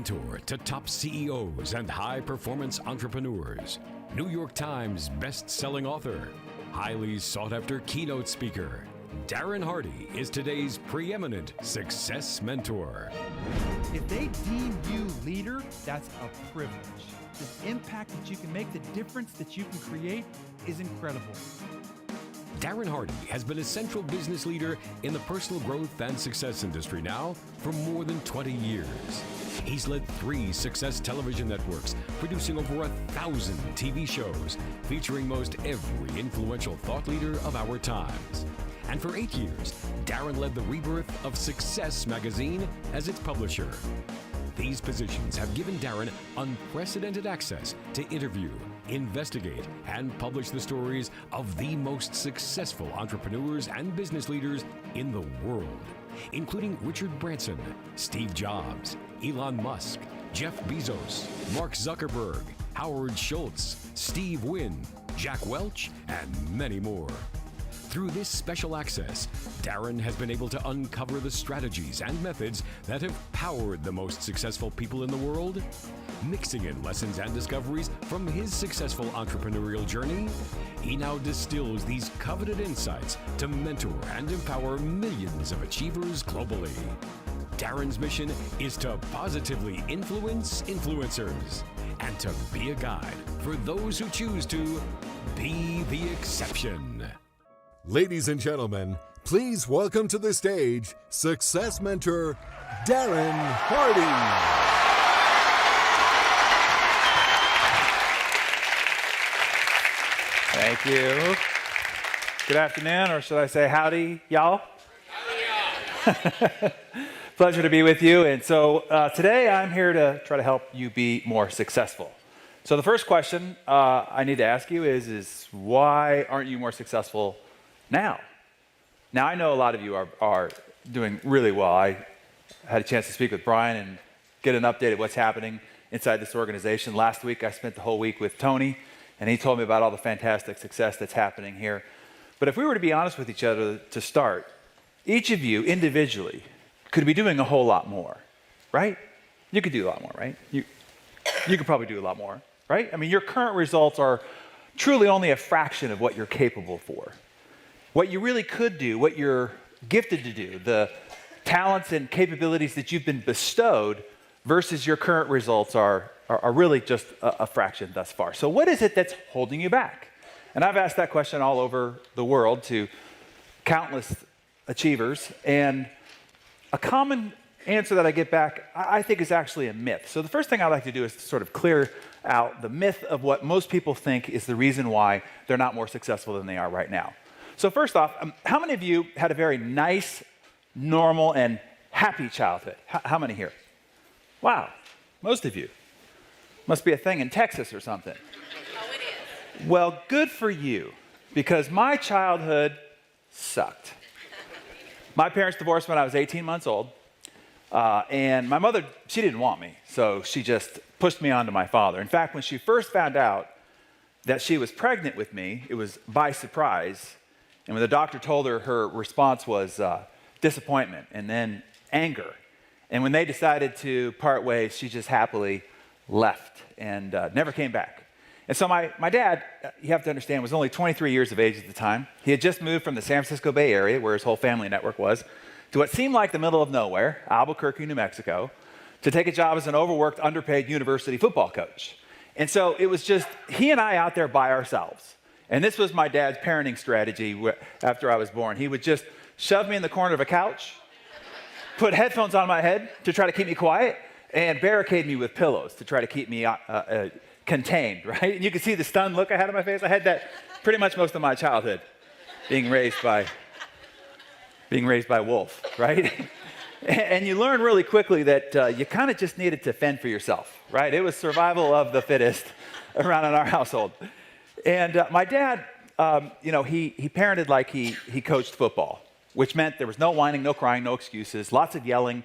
mentor to top CEOs and high-performance entrepreneurs, New York Times best-selling author, highly sought-after keynote speaker, Darren Hardy is today's preeminent success mentor. If they deem you leader, that's a privilege. The impact that you can make, the difference that you can create is incredible. Darren Hardy has been a central business leader in the personal growth and success industry now for more than 20 years. He's led 3 success television networks, producing over 1,000 TV shows, featuring most every influential thought leader of our times. And for 8 years, Darren led the rebirth of Success magazine as its publisher. These positions have given Darren unprecedented access to interview, investigate, and publish the stories of the most successful entrepreneurs and business leaders in the world, including Richard Branson, Steve Jobs, Elon Musk, Jeff Bezos, Mark Zuckerberg, Howard Schultz, Steve Wynn, Jack Welch, and many more. Through this special access, Darren has been able to uncover the strategies and methods that have powered the most successful people in the world. Mixing in lessons and discoveries from his successful entrepreneurial journey, he now distills these coveted insights to mentor and empower millions of achievers globally. Darren's mission is to positively influence influencers and to be a guide for those who choose to be the exception. Ladies and gentlemen, please welcome to the stage success mentor Darren Hardy. Thank you. Good afternoon, or should I say howdy, y'all? Howdy, y'all. Pleasure to be with you. And so today I'm here to try to help you be more successful. So the first question I need to ask you is why aren't you more successful now? Now, I know a lot of you are doing really well. I had a chance to speak with Brian and get an update of what's happening inside this organization. Last week, I spent the whole week with Tony, and he told me about all the fantastic success that's happening here. But if we were to be honest with each other to start, each of you individually could be doing a whole lot more, right? You could do a lot more, right? You could probably do a lot more, right? I mean, your current results are truly only a fraction of what you're capable for. What you really could do, what you're gifted to do, the talents and capabilities that you've been bestowed versus your current results are really just a fraction thus far. So what is it that's holding you back? And I've asked that question all over the world to countless achievers, and a common answer that I get back, I think, is actually a myth. So the first thing I'd like to do is to sort of clear out the myth of what most people think is the reason why they're not more successful than they are right now. So first off, how many of you had a very nice, normal, and happy childhood? How many here? Wow, most of you. Must be a thing in Texas or something. Oh, it is. Well, good for you, because my childhood sucked. My parents divorced when I was 18 months old, and my mother, she didn't want me, so she just pushed me onto my father. In fact, when she first found out that she was pregnant with me, it was by surprise. And when the doctor told her, her response was disappointment and then anger. And when they decided to part ways, she just happily left and never came back. And so my dad, you have to understand, was only 23 years of age at the time. He had just moved from the San Francisco Bay Area, where his whole family network was, to what seemed like the middle of nowhere, Albuquerque, New Mexico, to take a job as an overworked, underpaid university football coach. And so it was just he and I out there by ourselves. And this was my dad's parenting strategy after I was born. He would just shove me in the corner of a couch, put headphones on my head to try to keep me quiet, and barricade me with pillows to try to keep me contained, right? And you can see the stunned look I had on my face. I had that pretty much most of my childhood, being raised by Wolf, right? And you learn really quickly that you kind of just needed to fend for yourself, right? It was survival of the fittest around in our household. And my dad, he parented like he coached football, which meant there was no whining, no crying, no excuses, lots of yelling,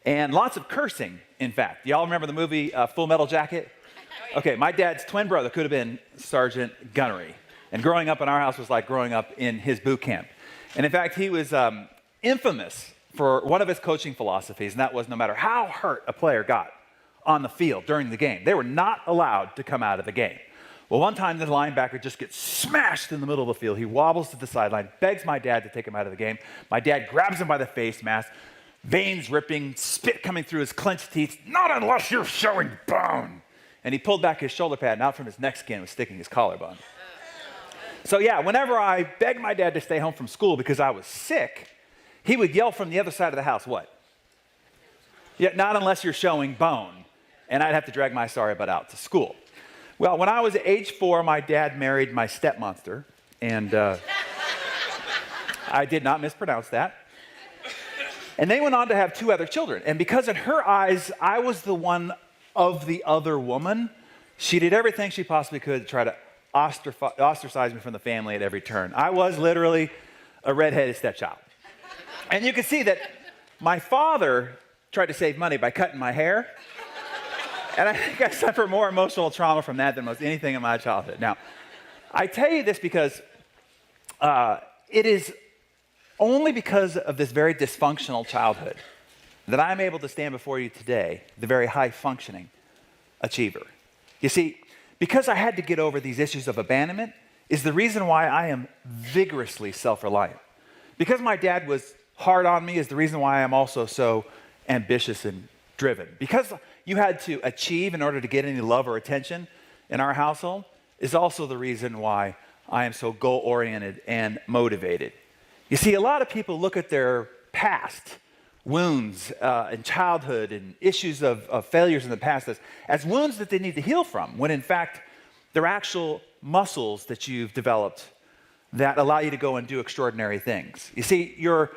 and lots of cursing, in fact. Y'all remember the movie Full Metal Jacket? Okay, my dad's twin brother could have been Sergeant Gunnery. And growing up in our house was like growing up in his boot camp. And in fact, he was infamous for one of his coaching philosophies, and that was no matter how hurt a player got on the field during the game. They were not allowed to come out of the game. Well, one time the linebacker just gets smashed in the middle of the field. He wobbles to the sideline, begs my dad to take him out of the game. My dad grabs him by the face mask, veins ripping, spit coming through his clenched teeth. Not unless you're showing bone. And he pulled back his shoulder pad, and out from his neck skin was sticking his collarbone. So yeah, whenever I begged my dad to stay home from school because I was sick, he would yell from the other side of the house, what? Yeah, not unless you're showing bone. And I'd have to drag my sorry butt out to school. Well, when I was age 4, my dad married my stepmonster, and I did not mispronounce that. And they went on to have 2 other children. And because in her eyes, I was the one of the other woman, she did everything she possibly could to try to ostracize me from the family at every turn. I was literally a redheaded stepchild. And you can see that my father tried to save money by cutting my hair. And I think I suffered more emotional trauma from that than most anything in my childhood. Now, I tell you this because it is only because of this very dysfunctional childhood that I'm able to stand before you today, the very high-functioning achiever. You see, because I had to get over these issues of abandonment is the reason why I am vigorously self-reliant. Because my dad was hard on me is the reason why I'm also so ambitious and driven. Because you had to achieve in order to get any love or attention in our household is also the reason why I am so goal-oriented and motivated. You see, a lot of people look at their past wounds in childhood and issues of failures in the past as wounds that they need to heal from, when in fact, they're actual muscles that you've developed that allow you to go and do extraordinary things. You see, your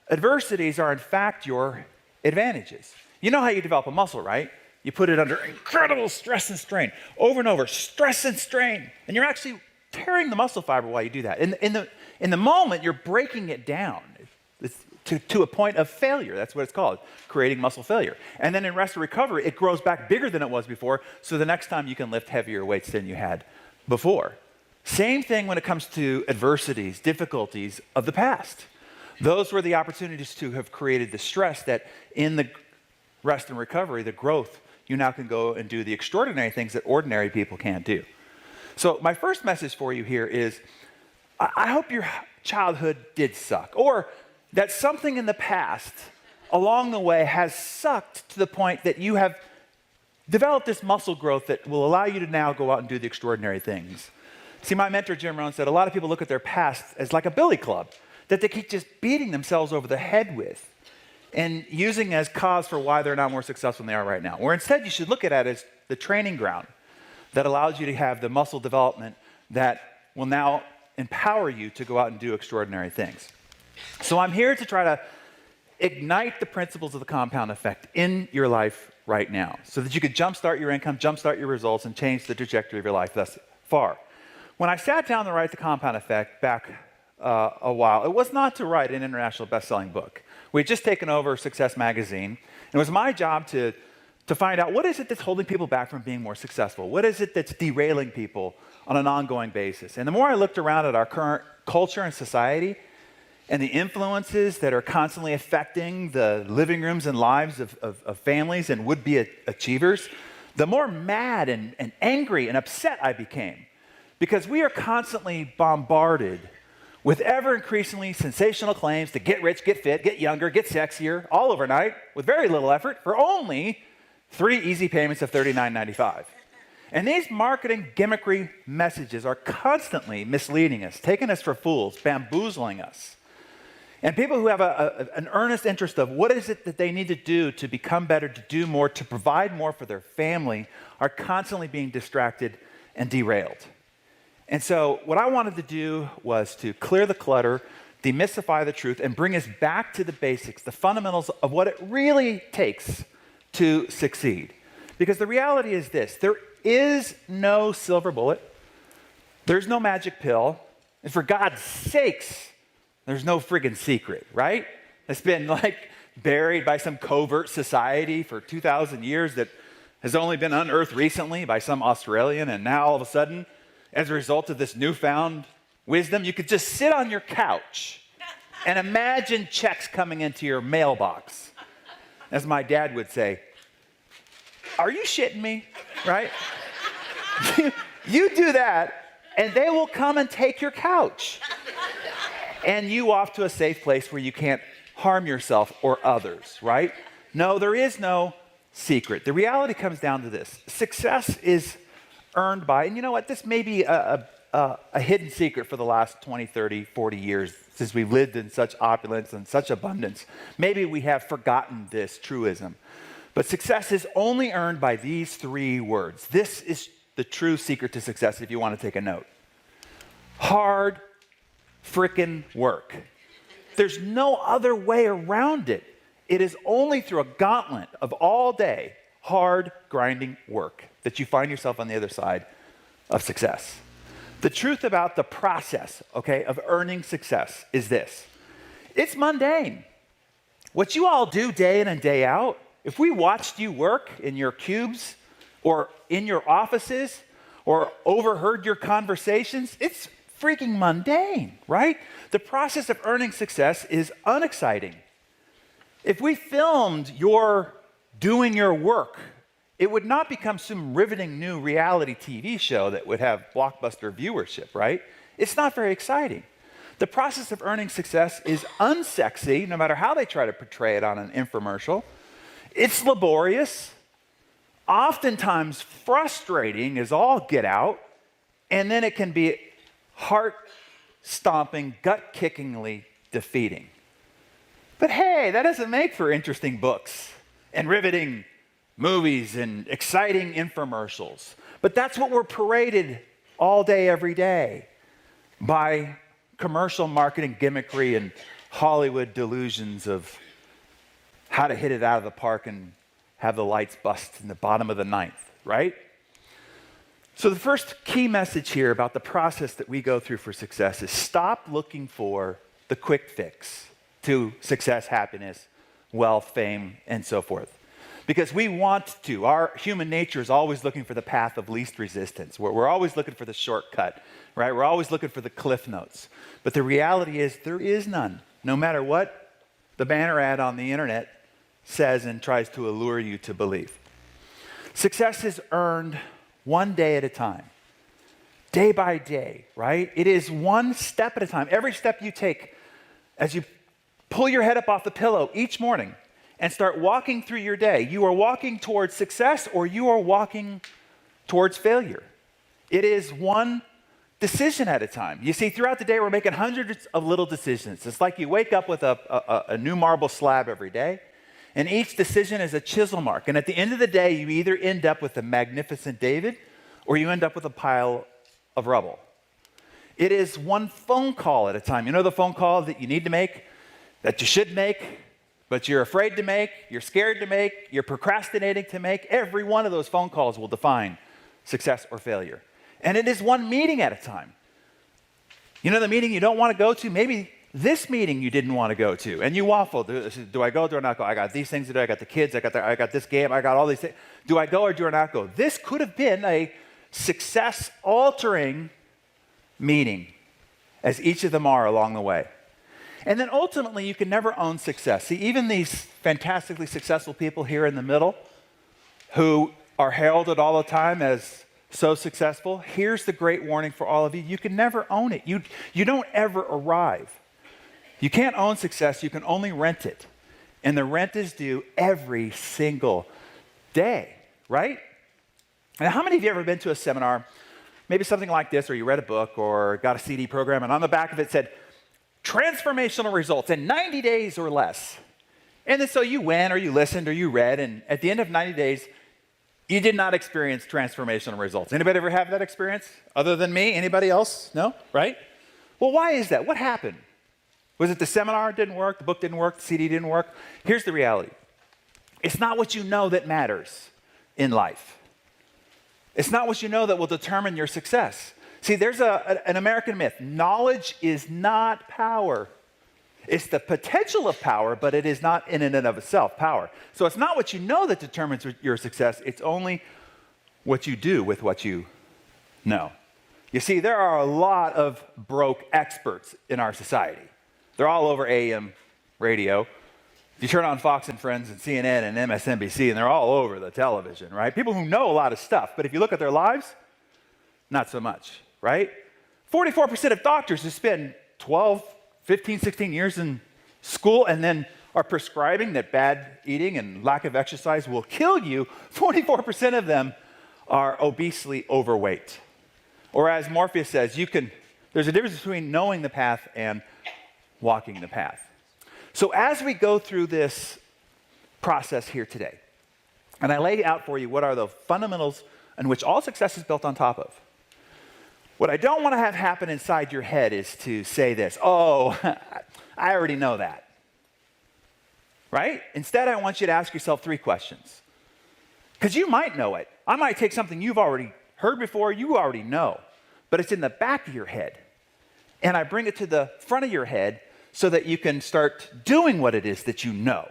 adversities are in fact your advantages. You know how you develop a muscle, right? You put it under incredible stress and strain, over and over, stress and strain, and you're actually tearing the muscle fiber while you do that. In the moment, you're breaking it down to a point of failure. That's what it's called, creating muscle failure. And then in rest and recovery, it grows back bigger than it was before, so the next time you can lift heavier weights than you had before. Same thing when it comes to adversities, difficulties of the past. Those were the opportunities to have created the stress that in the rest and recovery, the growth, you now can go and do the extraordinary things that ordinary people can't do. So my first message for you here is, I hope your childhood did suck, or that something in the past along the way has sucked to the point that you have developed this muscle growth that will allow you to now go out and do the extraordinary things. See, my mentor, Jim Rohn, said a lot of people look at their past as like a billy club that they keep just beating themselves over the head with and using as cause for why they're not more successful than they are right now. Or instead, you should look at it as the training ground that allows you to have the muscle development that will now empower you to go out and do extraordinary things. So I'm here to try to ignite the principles of the compound effect in your life right now so that you could jumpstart your income, jumpstart your results, and change the trajectory of your life thus far. When I sat down to write the compound effect back a while, it was not to write an international best-selling book. We had just taken over Success Magazine, and it was my job to find out what is it that's holding people back from being more successful? What is it that's derailing people on an ongoing basis? And the more I looked around at our current culture and society and the influences that are constantly affecting the living rooms and lives of families and would-be achievers, the more mad and angry and upset I became. Because we are constantly bombarded with ever-increasingly sensational claims to get rich, get fit, get younger, get sexier, all overnight, with very little effort, for only 3 easy payments of $39.95. And these marketing gimmickry messages are constantly misleading us, taking us for fools, bamboozling us. And people who have an earnest interest of what is it that they need to do to become better, to do more, to provide more for their family, are constantly being distracted and derailed. And so what I wanted to do was to clear the clutter, demystify the truth, and bring us back to the basics, the fundamentals of what it really takes to succeed. Because the reality is this: there is no silver bullet, there's no magic pill, and for God's sakes, there's no friggin' secret, right? It's been like buried by some covert society for 2,000 years that has only been unearthed recently by some Australian, and now all of a sudden, as a result of this newfound wisdom, you could just sit on your couch and imagine checks coming into your mailbox. As my dad would say, are you shitting me? Right? You do that, and they will come and take your couch. And you off to a safe place where you can't harm yourself or others, right? No, there is no secret. The reality comes down to this. Success is earned by, and you know what? This may be a hidden secret for the last 20, 30, 40 years since we've lived in such opulence and such abundance. Maybe we have forgotten this truism. But success is only earned by these three words. This is the true secret to success if you want to take a note. Hard frickin' work. There's no other way around it. It is only through a gauntlet of all day, hard, grinding work that you find yourself on the other side of success. The truth about the process, okay, of earning success is this. It's mundane. What you all do day in and day out, if we watched you work in your cubes or in your offices or overheard your conversations, it's freaking mundane, right? The process of earning success is unexciting. If we filmed your doing your work, it would not become some riveting new reality TV show that would have blockbuster viewership, right? It's not very exciting. The process of earning success is unsexy, no matter how they try to portray it on an infomercial. It's laborious, oftentimes frustrating as all get out, and then it can be heart-stomping, gut-kickingly defeating. But hey, that doesn't make for interesting books and riveting movies and exciting infomercials. But that's what we're paraded all day, every day by commercial marketing gimmickry and Hollywood delusions of how to hit it out of the park and have the lights bust in the bottom of the ninth, right? So the first key message here about the process that we go through for success is stop looking for the quick fix to success, happiness, wealth, fame, and so forth. Because we want to. Our human nature is always looking for the path of least resistance. We're always looking for the shortcut, right? We're always looking for the cliff notes. But the reality is there is none, no matter what the banner ad on the internet says and tries to allure you to believe. Success is earned one day at a time, day by day, right? It is one step at a time. Every step you take as you pull your head up off the pillow each morning and start walking through your day, you are walking towards success or you are walking towards failure. It is one decision at a time. You see, throughout the day, we're making hundreds of little decisions. It's like you wake up with a new marble slab every day, and each decision is a chisel mark. And at the end of the day, you either end up with a magnificent David or you end up with a pile of rubble. It is one phone call at a time. You know the phone call that you need to make, that you should make, but you're afraid to make, you're scared to make, you're procrastinating to make? Every one of those phone calls will define success or failure. And it is one meeting at a time. You know the meeting you don't want to go to? Maybe this meeting you didn't want to go to, and you waffle. Do I go, do I not go? I got these things to do, I got the kids, I got this game, I got all these things. Do I go or do I not go? This could have been a success-altering meeting, as each of them are along the way. And then ultimately, you can never own success. See, even these fantastically successful people here in the middle who are heralded all the time as so successful, here's the great warning for all of you. You can never own it. You don't ever arrive. You can't own success. You can only rent it. And the rent is due every single day, right? Now, how many of you have ever been to a seminar, maybe something like this, or you read a book or got a CD program, and on the back of it said, transformational results in 90 days or less. And then so you went or you listened or you read, and at the end of 90 days, you did not experience transformational results. Anybody ever have that experience? Other than me? Anybody else? No? Right? Well, why is that? What happened? Was it the seminar didn't work, the book didn't work, the CD didn't work? Here's the reality. It's not what you know that matters in life. It's not what you know that will determine your success. See, there's an American myth. Knowledge is not power. It's the potential of power, but it is not in and of itself power. So it's not what you know that determines your success. It's only what you do with what you know. You see, there are a lot of broke experts in our society. They're all over AM radio. You turn on Fox and Friends and CNN and MSNBC, and they're all over the television, right? People who know a lot of stuff, but if you look at their lives, not so much, right? 44% of doctors who spend 12, 15, 16 years in school and then are prescribing that bad eating and lack of exercise will kill you, 44% of them are obesely overweight. Or as Morpheus says, there's a difference between knowing the path and walking the path. So as we go through this process here today, and I lay out for you what are the fundamentals in which all success is built on top of. What I don't want to have happen inside your head is to say this, oh, I already know that. Right? Instead, I want you to ask yourself 3 questions. Because you might know it. I might take something you've already heard before, you already know, but it's in the back of your head. And I bring it to the front of your head so that you can start doing what it is that you know.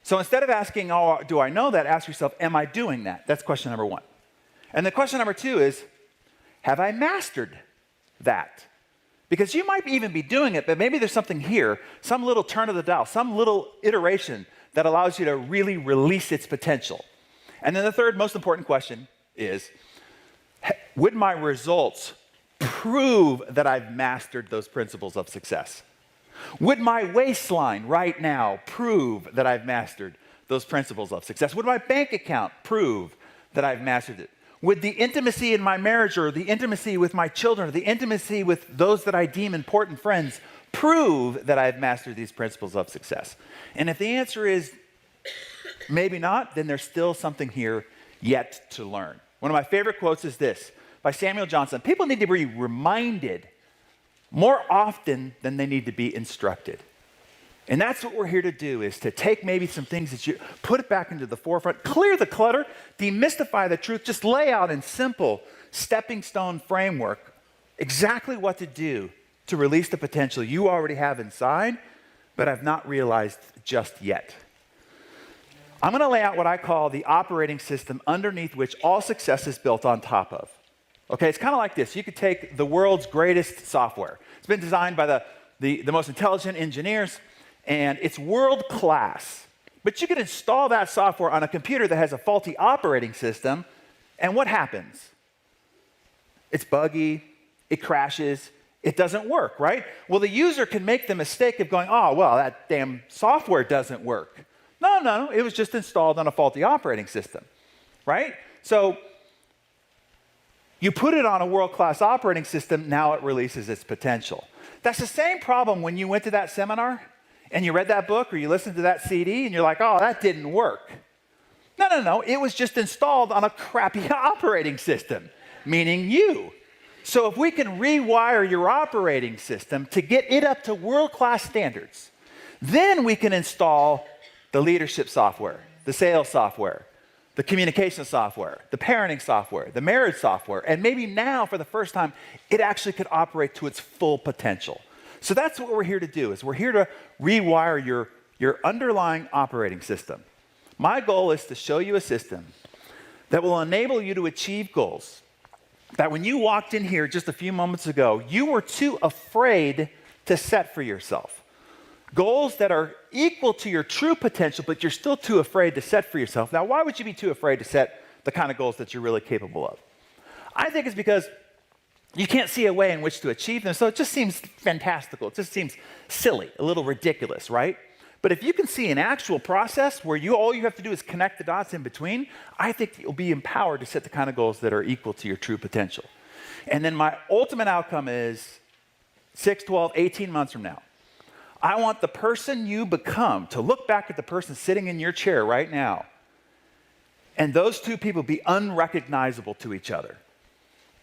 So instead of asking, oh, do I know that? Ask yourself, am I doing that? That's question number 1. And the question number 2 is, have I mastered that? Because you might even be doing it, but maybe there's something here, some little turn of the dial, some little iteration that allows you to really release its potential. And then the third most important question is, would my results prove that I've mastered those principles of success? Would my waistline right now prove that I've mastered those principles of success? Would my bank account prove that I've mastered it? Would the intimacy in my marriage or the intimacy with my children or the intimacy with those that I deem important friends prove that I've mastered these principles of success? And if the answer is maybe not, then there's still something here yet to learn. One of my favorite quotes is this by Samuel Johnson. People need to be reminded more often than they need to be instructed. And that's what we're here to do, is to take maybe some things that you put it back into the forefront, clear the clutter, demystify the truth, just lay out in simple stepping stone framework exactly what to do to release the potential you already have inside, but have not realized just yet. I'm going to lay out what I call the operating system underneath which all success is built on top of. Okay, it's kind of like this. You could take the world's greatest software. It's been designed by the most intelligent engineers, and it's world class. But you can install that software on a computer that has a faulty operating system, and what happens? It's buggy, it crashes, it doesn't work, right? Well, the user can make the mistake of going, oh, well, that damn software doesn't work. No, it was just installed on a faulty operating system, right? So you put it on a world-class operating system, now it releases its potential. That's the same problem when you went to that seminar and you read that book or you listened to that CD and you're like, oh, that didn't work. No, it was just installed on a crappy operating system, meaning you. So if we can rewire your operating system to get it up to world-class standards, then we can install the leadership software, the sales software, the communication software, the parenting software, the marriage software, and maybe now for the first time, it actually could operate to its full potential. So that's what we're here to do, is we're here to rewire your underlying operating system. My goal is to show you a system that will enable you to achieve goals that when you walked in here just a few moments ago, you were too afraid to set for yourself. Goals that are equal to your true potential, but you're still too afraid to set for yourself. Now, why would you be too afraid to set the kind of goals that you're really capable of? I think it's because you can't see a way in which to achieve them, so it just seems fantastical. It just seems silly, a little ridiculous, right? But if you can see an actual process where all you have to do is connect the dots in between, I think you'll be empowered to set the kind of goals that are equal to your true potential. And then my ultimate outcome is 6, 12, 18 months from now, I want the person you become to look back at the person sitting in your chair right now, and those two people be unrecognizable to each other.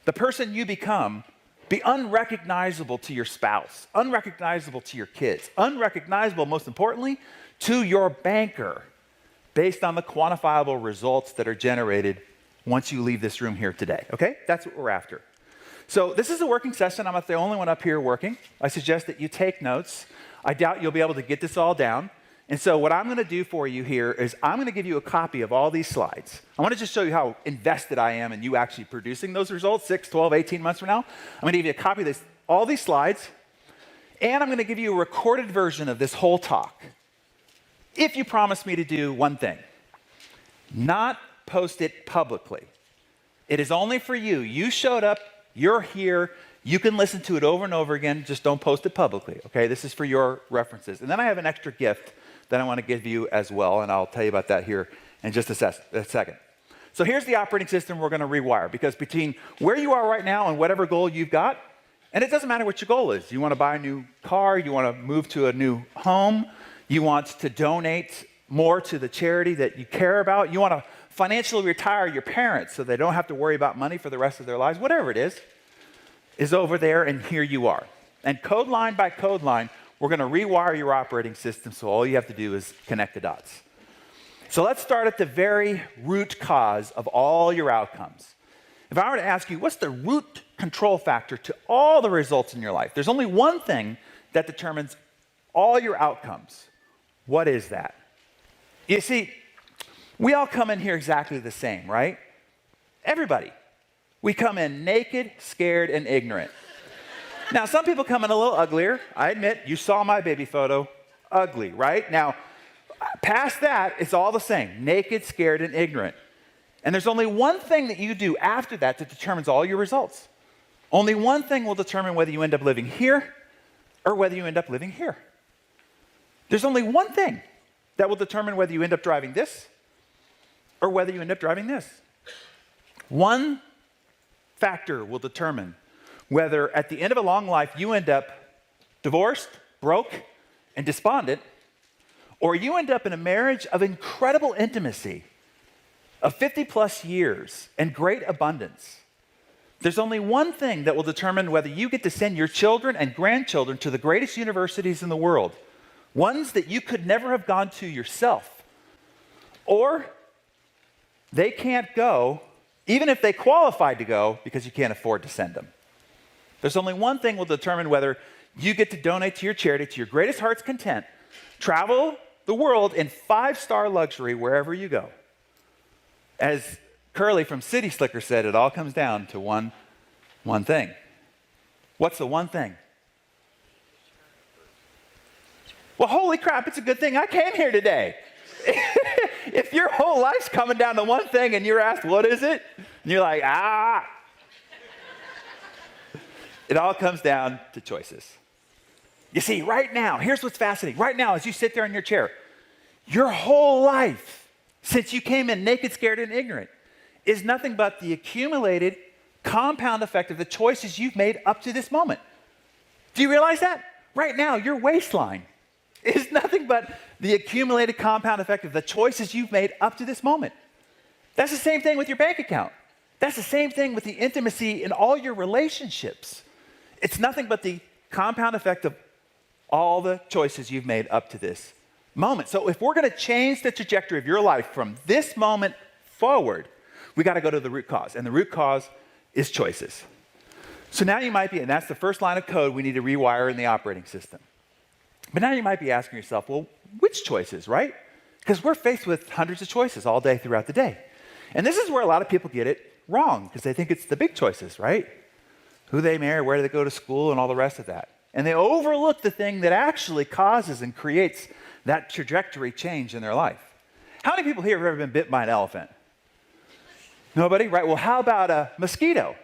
The person you become be unrecognizable to your spouse, unrecognizable to your kids, unrecognizable, most importantly, to your banker, based on the quantifiable results that are generated once you leave this room here today, okay? That's what we're after. So this is a working session. I'm not the only one up here working. I suggest that you take notes. I doubt you'll be able to get this all down. And so what I'm going to do for you here is I'm going to give you a copy of all these slides. I want to just show you how invested I am in you actually producing those results 6, 12, 18 months from now. I'm going to give you a copy of all these slides, and I'm going to give you a recorded version of this whole talk. if you promise me to do one thing, not post it publicly. It is only for you. You showed up, you're here, you can listen to it over and over again, just don't post it publicly, okay? This is for your references. And then I have an extra gift that I want to give you as well, and I'll tell you about that here in just a second. So here's the operating system we're going to rewire, because between where you are right now and whatever goal you've got, and it doesn't matter what your goal is. You want to buy a new car, you want to move to a new home, you want to donate more to the charity that you care about, you want to financially retire your parents so they don't have to worry about money for the rest of their lives, whatever it is over there, and here you are. And code line by code line, we're going to rewire your operating system, so all you have to do is connect the dots. So let's start at the very root cause of all your outcomes. If I were to ask you, what's the root control factor to all the results in your life? There's only one thing that determines all your outcomes. What is that? You see, we all come in here exactly the same, right? Everybody. We come in naked, scared, and ignorant. Now, some people come in a little uglier. I admit, you saw my baby photo. Ugly, right? Now, past that, it's all the same. Naked, scared, and ignorant. And there's only one thing that you do after that that determines all your results. Only one thing will determine whether you end up living here or whether you end up living here. There's only one thing that will determine whether you end up driving this or whether you end up driving this. One factor will determine whether at the end of a long life you end up divorced, broke, and despondent, or you end up in a marriage of incredible intimacy, of 50 plus years and great abundance. There's only one thing that will determine whether you get to send your children and grandchildren to the greatest universities in the world, ones that you could never have gone to yourself, or they can't go, even if they qualified to go, because you can't afford to send them. There's only one thing will determine whether you get to donate to your charity to your greatest heart's content, travel the world in 5-star luxury wherever you go. As Curly from City Slicker said, it all comes down to one thing. What's the one thing? Well, holy crap, it's a good thing I came here today. If your whole life's coming down to one thing and you're asked, what is it? And you're like, It all comes down to choices. You see, right now, here's what's fascinating. Right now, as you sit there in your chair, your whole life, since you came in naked, scared, and ignorant, is nothing but the accumulated compound effect of the choices you've made up to this moment. Do you realize that? Right now, your waistline is nothing but the accumulated compound effect of the choices you've made up to this moment. That's the same thing with your bank account. That's the same thing with the intimacy in all your relationships. It's nothing but the compound effect of all the choices you've made up to this moment. So if we're going to change the trajectory of your life from this moment forward, we got to go to the root cause. And the root cause is choices. So now you might be, and that's the first line of code we need to rewire in the operating system. But now you might be asking yourself, well, which choices, right? Because we're faced with hundreds of choices all day throughout the day. And this is where a lot of people get it wrong, because they think it's the big choices, right? Who they marry, where do they go to school, and all the rest of that. And they overlook the thing that actually causes and creates that trajectory change in their life. How many people here have ever been bit by an elephant? Nobody? Right, well, how about a mosquito?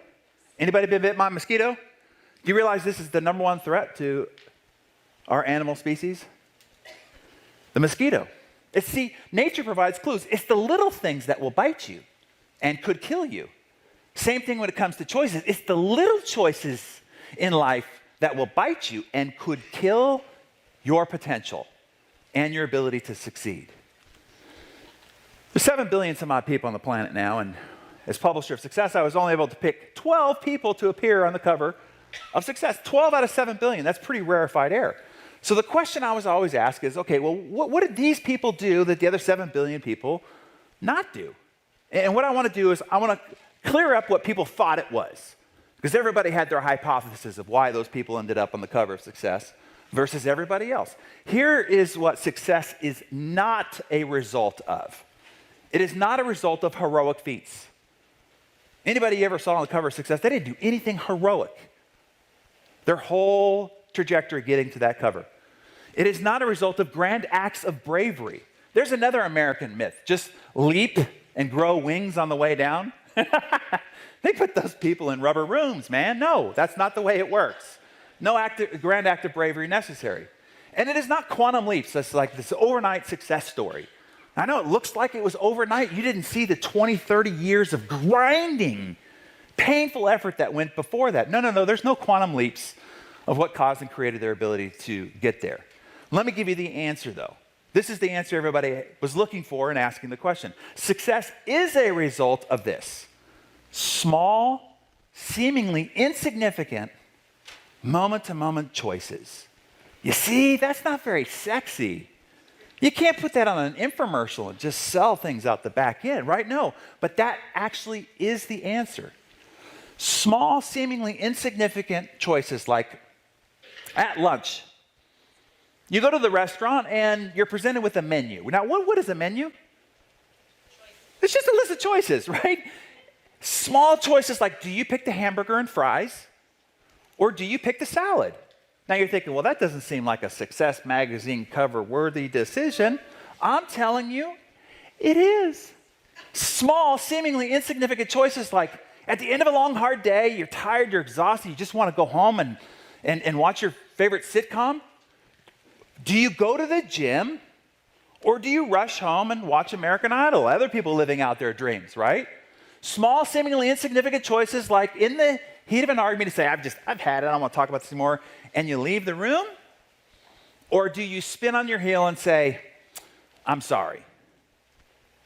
Anybody been bit by a mosquito? Do you realize this is the number one threat to our animal species? The mosquito. See, nature provides clues. It's the little things that will bite you and could kill you. Same thing when it comes to choices. It's the little choices in life that will bite you and could kill your potential and your ability to succeed. There's 7 billion some odd people on the planet now, and as publisher of Success, I was only able to pick 12 people to appear on the cover of Success. 12 out of 7 billion, that's pretty rarefied air. So the question I was always asked is, okay, well, what did these people do that the other 7 billion people not do? And what I want to do is I want to clear up what people thought it was, because everybody had their hypothesis of why those people ended up on the cover of Success versus everybody else. Here is what success is not a result of. It is not a result of heroic feats. Anybody you ever saw on the cover of Success, they didn't do anything heroic. Their whole trajectory getting to that cover. It is not a result of grand acts of bravery. There's another American myth. Just leap and grow wings on the way down. They put those people in rubber rooms, man. No, that's not the way it works. No grand act of bravery necessary. And it is not quantum leaps. That's like this overnight success story. I know it looks like it was overnight. You didn't see the 20, 30 years of grinding, painful effort that went before that. No. There's no quantum leaps of what caused and created their ability to get there. Let me give you the answer, though. This is the answer everybody was looking for and asking the question. Success is a result of this. Small, seemingly insignificant, moment-to-moment choices. You see, that's not very sexy. You can't put that on an infomercial and just sell things out the back end, right? No, but that actually is the answer. Small, seemingly insignificant choices like at lunch. You go to the restaurant and you're presented with a menu. Now, what is a menu? It's just a list of choices, right? Small choices like, do you pick the hamburger and fries? Or do you pick the salad? Now you're thinking, well, that doesn't seem like a Success magazine cover-worthy decision. I'm telling you, it is. Small, seemingly insignificant choices like, at the end of a long, hard day, you're tired, you're exhausted, you just want to go home and watch your favorite sitcom. Do you go to the gym or do you rush home and watch American Idol? Other people living out their dreams, right? Small, seemingly insignificant choices like in the heat of an argument to say, I've had it, I don't want to talk about this anymore, and you leave the room? Or do you spin on your heel and say, I'm sorry?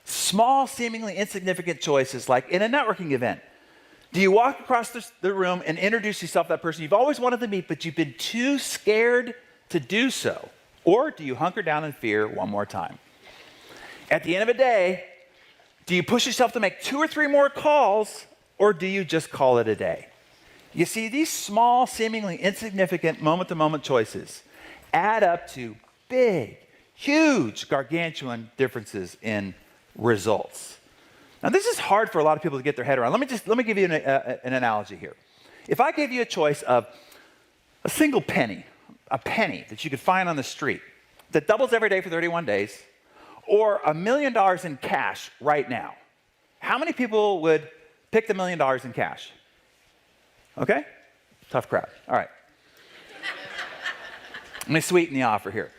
Small, seemingly insignificant choices like in a networking event. Do you walk across the room and introduce yourself to that person you've always wanted to meet, but you've been too scared to do so? Or do you hunker down in fear one more time? At the end of a day, do you push yourself to make 2 or 3 more calls, or do you just call it a day? You see, these small, seemingly insignificant moment-to-moment choices add up to big, huge, gargantuan differences in results. Now, this is hard for a lot of people to get their head around. Let me give you an analogy here. If I gave you a choice of a single penny, a penny that you could find on the street that doubles every day for 31 days, or $1 million in cash right now, how many people would pick the $1 million in cash? Okay? Tough crowd. All right. Let me sweeten the offer here.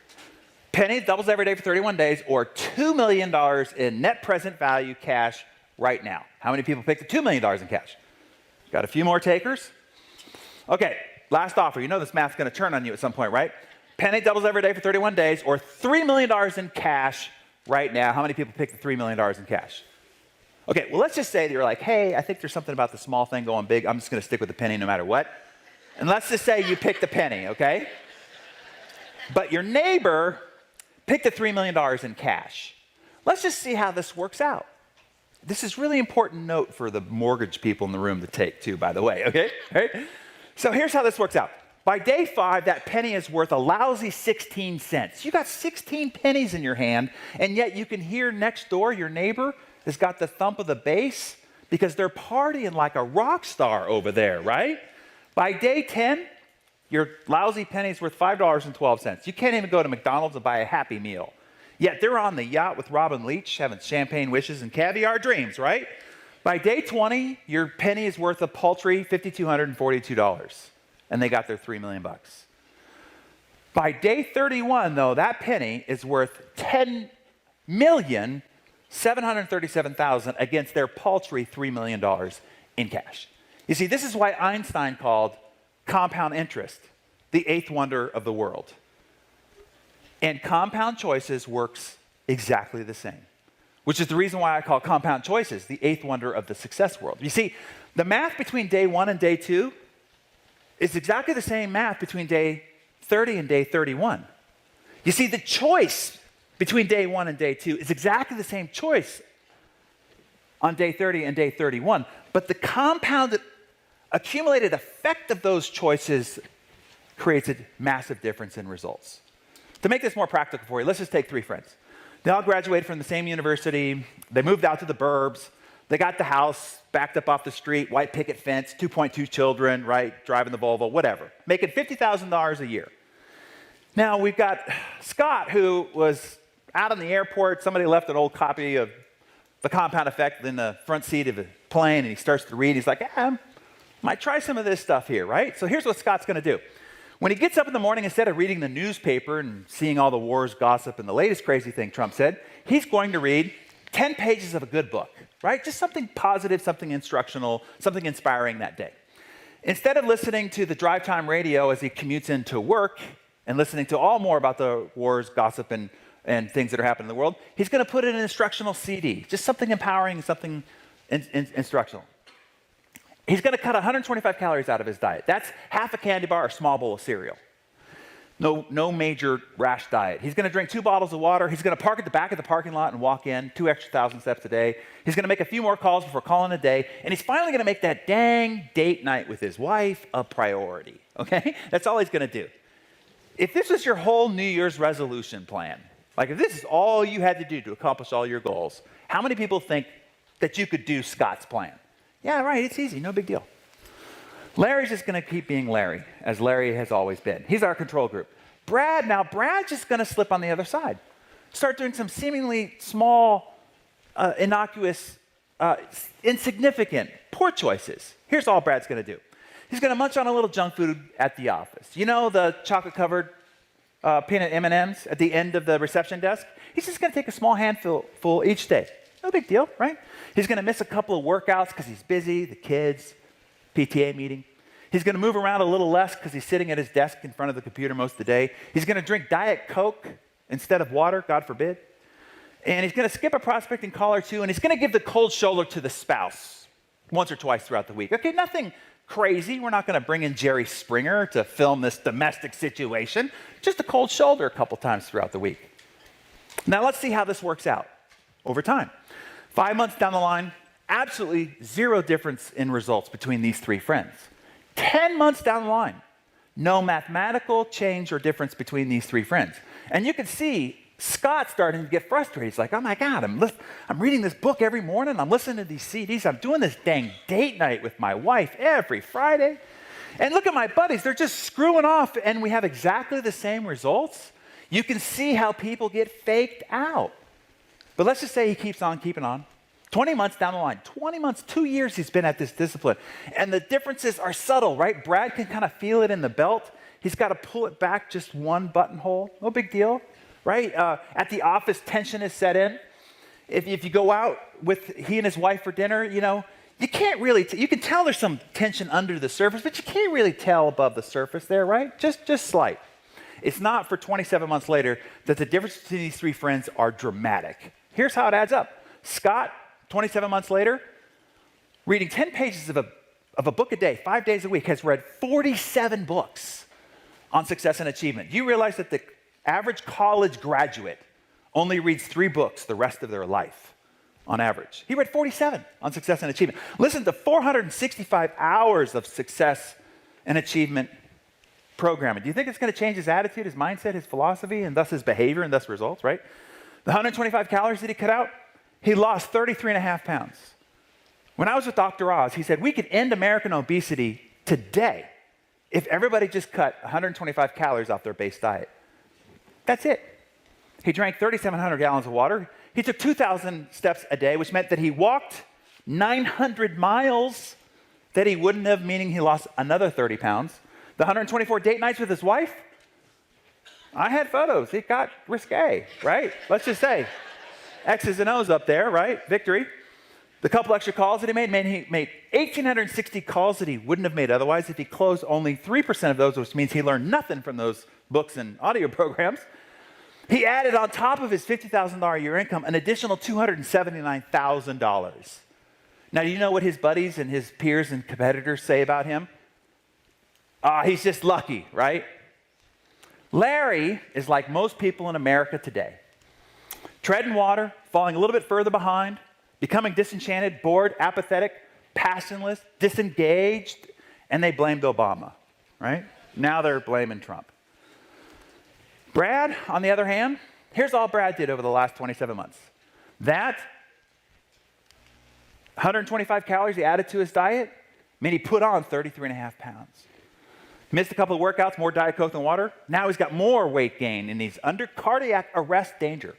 Penny doubles every day for 31 days, or $2 million in net present value cash right now. How many people pick the $2 million in cash? Got a few more takers? Okay, last offer. You know this math's going to turn on you at some point, right? Penny doubles every day for 31 days, or $3 million in cash right now. How many people pick the $3 million in cash? Okay, well, let's just say that you're like, hey, I think there's something about the small thing going big. I'm just going to stick with the penny no matter what. And let's just say you pick the penny, okay? But your neighbor picked the $3 million in cash. Let's just see how this works out. This is really important note for the mortgage people in the room to take too, by the way, okay? All right? So here's how this works out. By day 5, that penny is worth a lousy 16 cents. You got 16 pennies in your hand, and yet you can hear next door your neighbor has got the thump of the bass because they're partying like a rock star over there, right? By day 10, your lousy penny is worth $5.12. You can't even go to McDonald's and buy a Happy Meal. Yet they're on the yacht with Robin Leach having champagne wishes and caviar dreams, right? By day 20, your penny is worth a paltry $5,242, and they got their $3 million. By day 31, though, that penny is worth $10,737,000 against their paltry $3 million in cash. You see, this is why Einstein called compound interest the 8th wonder of the world. And compound choices works exactly the same, which is the reason why I call compound choices the 8th wonder of the success world. You see, the math between day 1 and day 2 is exactly the same math between day 30 and day 31. You see, the choice between day 1 and day 2 is exactly the same choice on day 30 and day 31, but the compounded accumulated effect of those choices creates a massive difference in results. To make this more practical for you, let's just take 3 friends. They all graduated from the same university. They moved out to the burbs. They got the house backed up off the street, white picket fence, 2.2 children, right, driving the Volvo, whatever, making $50,000 a year. Now, we've got Scott, who was out on the airport. Somebody left an old copy of The Compound Effect in the front seat of a plane, and he starts to read. He's like, might try some of this stuff here, right? So here's what Scott's going to do. When he gets up in the morning, instead of reading the newspaper and seeing all the wars, gossip, and the latest crazy thing Trump said, he's going to read 10 pages of a good book, right? Just something positive, something instructional, something inspiring that day. Instead of listening to the drive time radio as he commutes into work and listening to all more about the wars, gossip, and things that are happening in the world, he's going to put in an instructional CD, just something empowering, something instructional. He's going to cut 125 calories out of his diet. That's half a candy bar or a small bowl of cereal. No major rash diet. He's going to drink 2 bottles of water. He's going to park at the back of the parking lot and walk in 2 extra 1,000 steps a day. He's going to make a few more calls before calling a day. And he's finally going to make that dang date night with his wife a priority, okay? That's all he's going to do. If this was your whole New Year's resolution plan, like if this is all you had to do to accomplish all your goals, how many people think that you could do Scott's plan? Yeah, right, it's easy, no big deal. Larry's just going to keep being Larry, as Larry has always been. He's our control group. Brad's just going to slip on the other side. Start doing some seemingly small, innocuous, insignificant, poor choices. Here's all Brad's going to do. He's going to munch on a little junk food at the office. You know the chocolate-covered peanut M&Ms at the end of the reception desk? He's just going to take a small handful each day. No big deal, right? He's going to miss a couple of workouts because he's busy, the kids, PTA meeting. He's going to move around a little less because he's sitting at his desk in front of the computer most of the day. He's going to drink Diet Coke instead of water, God forbid. And he's going to skip a prospecting call or two, and he's going to give the cold shoulder to the spouse once or twice throughout the week. Okay, nothing crazy. We're not going to bring in Jerry Springer to film this domestic situation. Just a cold shoulder a couple times throughout the week. Now let's see how this works out over time. 5 months down the line, absolutely zero difference in results between these 3 friends. 10 months down the line, no mathematical change or difference between these 3 friends. And you can see Scott starting to get frustrated. He's like, oh my God, I'm reading this book every morning. I'm listening to these CDs. I'm doing this dang date night with my wife every Friday. And look at my buddies. They're just screwing off, and we have exactly the same results. You can see how people get faked out. But let's just say he keeps on keeping on. 20 months down the line, 20 months, 2 years he's been at this discipline. And the differences are subtle, right? Brad can kind of feel it in the belt. He's got to pull it back just one buttonhole. No big deal, right? At the office, tension is set in. If you go out with he and his wife for dinner, you can't really, you can tell there's some tension under the surface, but you can't really tell above the surface there, right? Just slight. It's not for 27 months later that the difference between these 3 friends are dramatic. Here's how it adds up. Scott, 27 months later, reading 10 pages of a book a day, 5 days a week, has read 47 books on success and achievement. Do you realize that the average college graduate only reads 3 books the rest of their life on average? He read 47 on success and achievement. Listen to 465 hours of success and achievement programming. Do you think it's going to change his attitude, his mindset, his philosophy, and thus his behavior, and thus results, right? The 125 calories that he cut out, he lost 33.5 pounds. When I was with Dr. Oz, he said, we could end American obesity today if everybody just cut 125 calories off their base diet. That's it. He drank 3,700 gallons of water. He took 2,000 steps a day, which meant that he walked 900 miles that he wouldn't have, meaning he lost another 30 pounds. The 124 date nights with his wife, I had photos. It got risque, right? Let's just say. X's and O's up there, right? Victory. The couple extra calls that he made 1,860 calls that he wouldn't have made otherwise if he closed only 3% of those, which means he learned nothing from those books and audio programs. He added on top of his $50,000 a year income an additional $279,000. Now, do you know what his buddies and his peers and competitors say about him? He's just lucky, right? Larry is like most people in America today. Treading water, falling a little bit further behind, becoming disenchanted, bored, apathetic, passionless, disengaged, and they blamed Obama, right? Now they're blaming Trump. Brad, on the other hand, here's all Brad did over the last 27 months. That 125 calories he added to his diet, he put on 33.5 pounds. Missed a couple of workouts, more Diet Coke than water. Now he's got more weight gain and he's under cardiac arrest danger.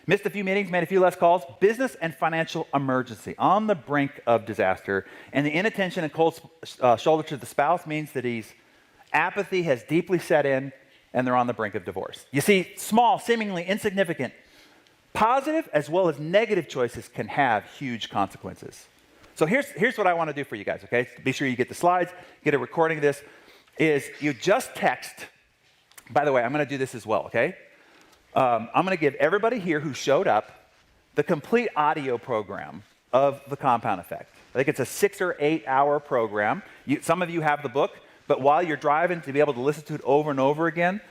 Missed a few meetings, made a few less calls. Business and financial emergency, on the brink of disaster. And the inattention and cold shoulder to the spouse means that apathy has deeply set in and they're on the brink of divorce. You see, small, seemingly insignificant, positive as well as negative choices can have huge consequences. So here's what I want to do for you guys, okay? Be sure you get the slides, get a recording of this, is you just text. By the way, I'm going to do this as well, okay? I'm going to give everybody here who showed up the complete audio program of the compound effect. I think it's a 6 or 8 hour program. Some of you have the book, but while you're driving, to be able to listen to it over and over again,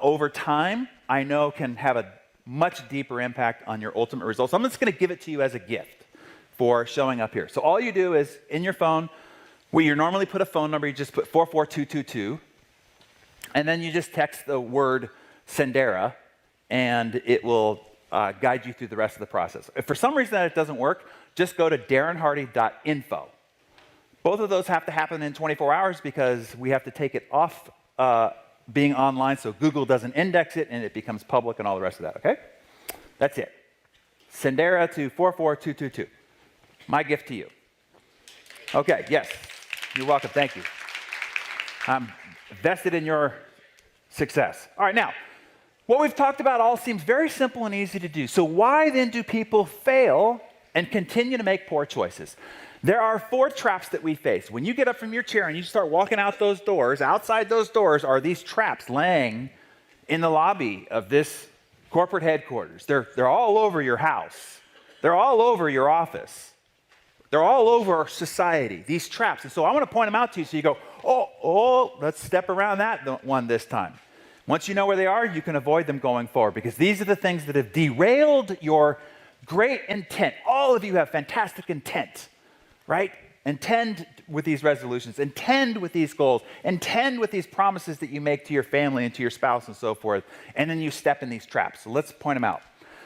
over time, I know can have a much deeper impact on your ultimate results. So I'm just going to give it to you as a gift for showing up here. So all you do is, in your phone, where you normally put a phone number, you just put 44222, and then you just text the word Sendera, and it will guide you through the rest of the process. If for some reason that it doesn't work, just go to darrenhardy.info. Both of those have to happen in 24 hours because we have to take it off being online so Google doesn't index it and it becomes public and all the rest of that, okay? That's it. Sendera to 44222. My gift to you. Okay, yes. You're welcome. Thank you. I'm vested in your success. All right, now, what we've talked about all seems very simple and easy to do. So why then do people fail and continue to make poor choices? There are 4 traps that we face. When you get up from your chair and you start walking out those doors, outside those doors are these traps laying in the lobby of this corporate headquarters. They're all over your house. They're all over your office. They're all over society, these traps. And so I want to point them out to you so you go, oh, let's step around that one this time. Once you know where they are, you can avoid them going forward because these are the things that have derailed your great intent. All of you have fantastic intent, right? Intend with these resolutions, intend with these goals, intend with these promises that you make to your family and to your spouse and so forth, and then you step in these traps. So let's point them out.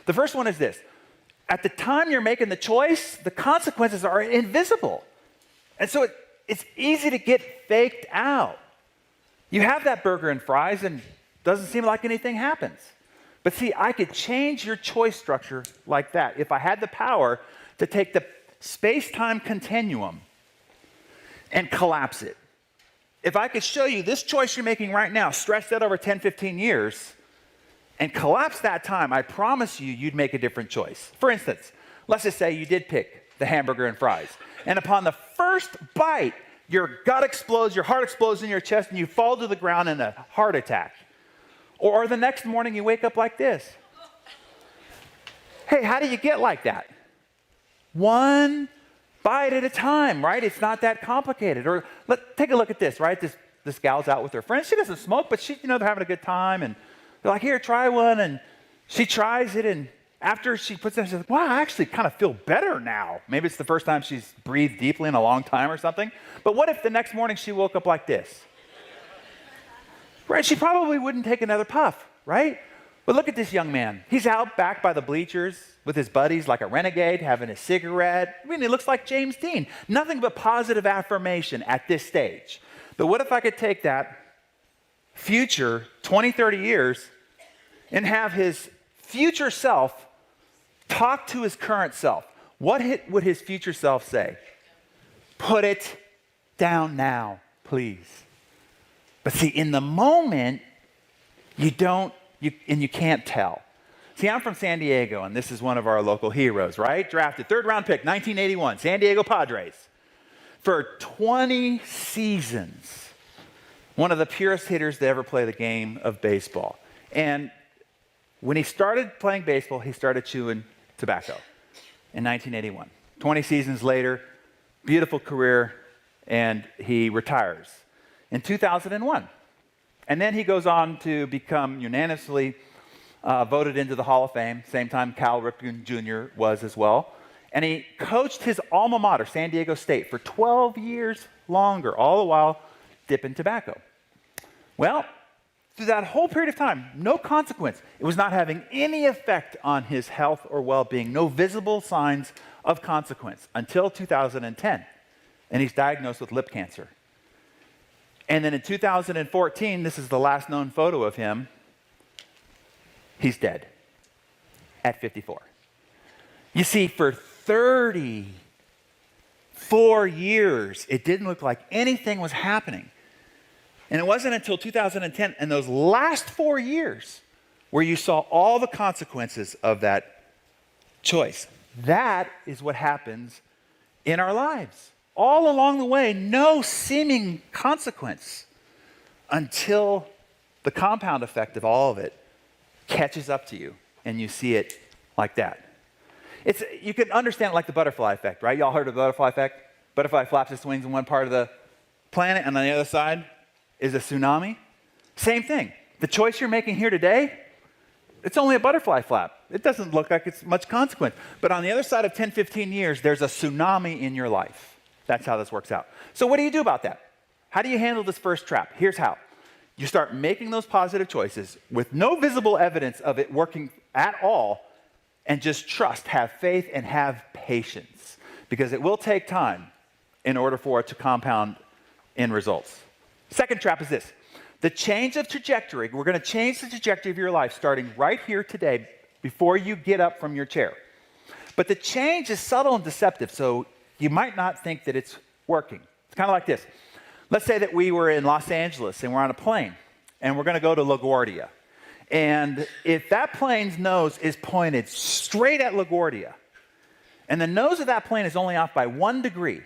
The first one is this. At the time you're making the choice, the consequences are invisible. And so it's easy to get faked out. You have that burger and fries and doesn't seem like anything happens. But see, I could change your choice structure like that if I had the power to take the space-time continuum and collapse it. If I could show you this choice you're making right now, stretch that over 10, 15 years, and collapse that time, I promise you'd make a different choice. For instance, let's just say you did pick the hamburger and fries, and upon the first bite, your gut explodes, your heart explodes in your chest, and you fall to the ground in a heart attack. Or the next morning you wake up like this. Hey, how do you get like that? One bite at a time, right? It's not that complicated. Or take a look at this, right? This gal's out with her friends. She doesn't smoke, but they're having a good time, and they're like, here, try one, and she tries it, and after she puts it in, she's like, wow, I actually kind of feel better now. Maybe it's the first time she's breathed deeply in a long time or something. But what if the next morning she woke up like this? Right, she probably wouldn't take another puff, right? But look at this young man. He's out back by the bleachers with his buddies like a renegade, having a cigarette. I mean, he looks like James Dean. Nothing but positive affirmation at this stage. But what if I could take that future 20, 30 years and have his future self talk to his current self? What would his future self say? Put it down now, please. But see, in the moment, you can't tell. See, I'm from San Diego, and this is one of our local heroes, right? Drafted, 3rd round pick, 1981, San Diego Padres. For 20 seasons, one of the purest hitters to ever play the game of baseball. And when he started playing baseball, he started chewing tobacco in 1981. 20 seasons later, beautiful career, and he retires in 2001. And then he goes on to become unanimously voted into the Hall of Fame, same time Cal Ripken Jr. was as well. And he coached his alma mater, San Diego State, for 12 years longer, all the while dipping tobacco. Well, through that whole period of time, no consequence. It was not having any effect on his health or well-being, no visible signs of consequence until 2010. And he's diagnosed with lip cancer. And then in 2014, this is the last known photo of him, he's dead at 54. You see, for 34 years, it didn't look like anything was happening. And it wasn't until 2010, and those last 4 years, where you saw all the consequences of that choice. That is what happens in our lives. All along the way, no seeming consequence until the compound effect of all of it catches up to you and you see it like that. You can understand it like the butterfly effect, right? Y'all heard of the butterfly effect? Butterfly flaps its wings in one part of the planet, and on the other side is a tsunami. Same thing. The choice you're making here today, it's only a butterfly flap. It doesn't look like it's much consequence. But on the other side of 10, 15 years, there's a tsunami in your life. That's how this works out. So what do you do about that? How do you handle this first trap? Here's how. You start making those positive choices with no visible evidence of it working at all, and just trust, have faith, and have patience. Because it will take time in order for it to compound in results. Second trap is this. The change of trajectory, we're going to change the trajectory of your life starting right here today before you get up from your chair. But the change is subtle and deceptive, so you might not think that it's working. It's kind of like this. Let's say that we were in Los Angeles and we're on a plane and we're going to go to LaGuardia. And if that plane's nose is pointed straight at LaGuardia, and the nose of that plane is only off by 1 degree.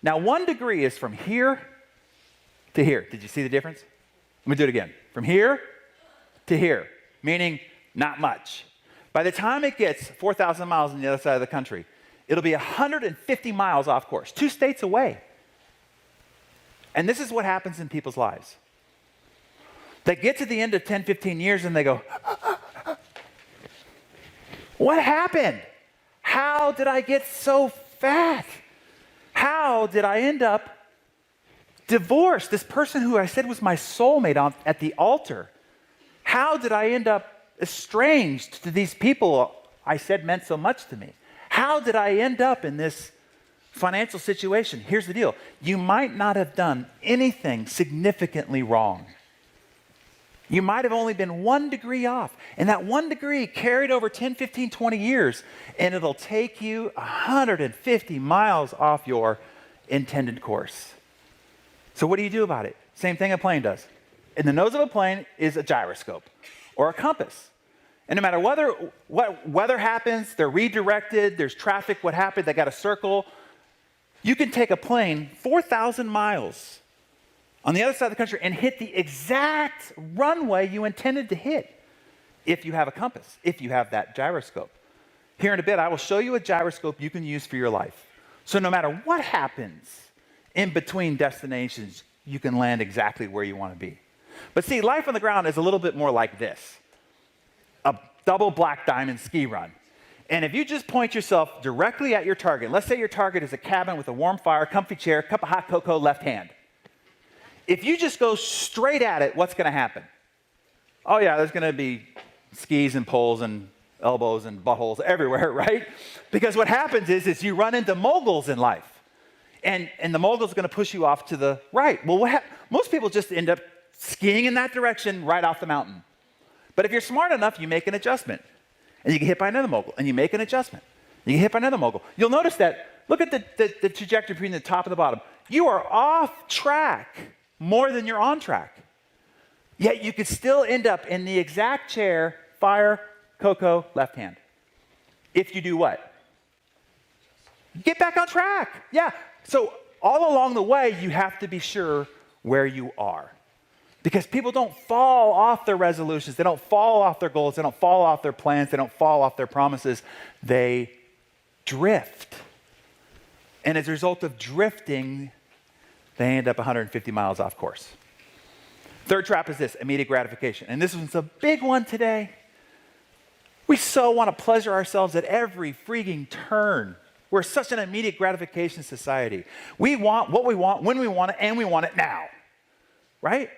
Now, 1 degree is from here to here. Did you see the difference? Let me do it again. From here to here, meaning not much. By the time it gets 4,000 miles on the other side of the country, it'll be 150 miles off course, 2 states away. And this is what happens in people's lives. They get to the end of 10, 15 years and they go, what happened? How did I get so fat? How did I end up divorced? This person who I said was my soulmate at the altar. How did I end up estranged to these people I said meant so much to me? How did I end up in this financial situation? Here's the deal. You might not have done anything significantly wrong. You might have only been 1 degree off. And that 1 degree carried over 10, 15, 20 years, and it'll take you 150 miles off your intended course. So what do you do about it? Same thing a plane does. In the nose of a plane is a gyroscope or a compass. And no matter what weather happens, they're redirected, there's traffic, what happened, they got a circle. You can take a plane 4,000 miles on the other side of the country and hit the exact runway you intended to hit if you have a compass, if you have that gyroscope. Here in a bit, I will show you a gyroscope you can use for your life. So no matter what happens in between destinations, you can land exactly where you want to be. But see, life on the ground is a little bit more like this. A double black diamond ski run. And if you just point yourself directly at your target, let's say your target is a cabin with a warm fire, comfy chair, cup of hot cocoa, left hand. If you just go straight at it, what's going to happen? Oh yeah, there's going to be skis and poles and elbows and buttholes everywhere, right? Because what happens is you run into moguls in life. And the mogul's going to push you off to the right. Well, most people just end up skiing in that direction right off the mountain. But if you're smart enough, you make an adjustment. And you get hit by another mogul. And you make an adjustment. And you get hit by another mogul. You'll notice that, look at the trajectory between the top and the bottom. You are off track more than you're on track. Yet you could still end up in the exact chair, fire, cocoa, left hand. If you do what? Get back on track. Yeah. So all along the way, you have to be sure where you are. Because people don't fall off their resolutions. They don't fall off their goals. They don't fall off their plans. They don't fall off their promises. They drift. And as a result of drifting, they end up 150 miles off course. Third trap is this, immediate gratification. And this one's a big one today. We so want to pleasure ourselves at every freaking turn. We're such an immediate gratification society. We want what we want, when we want it, and we want it now. Right?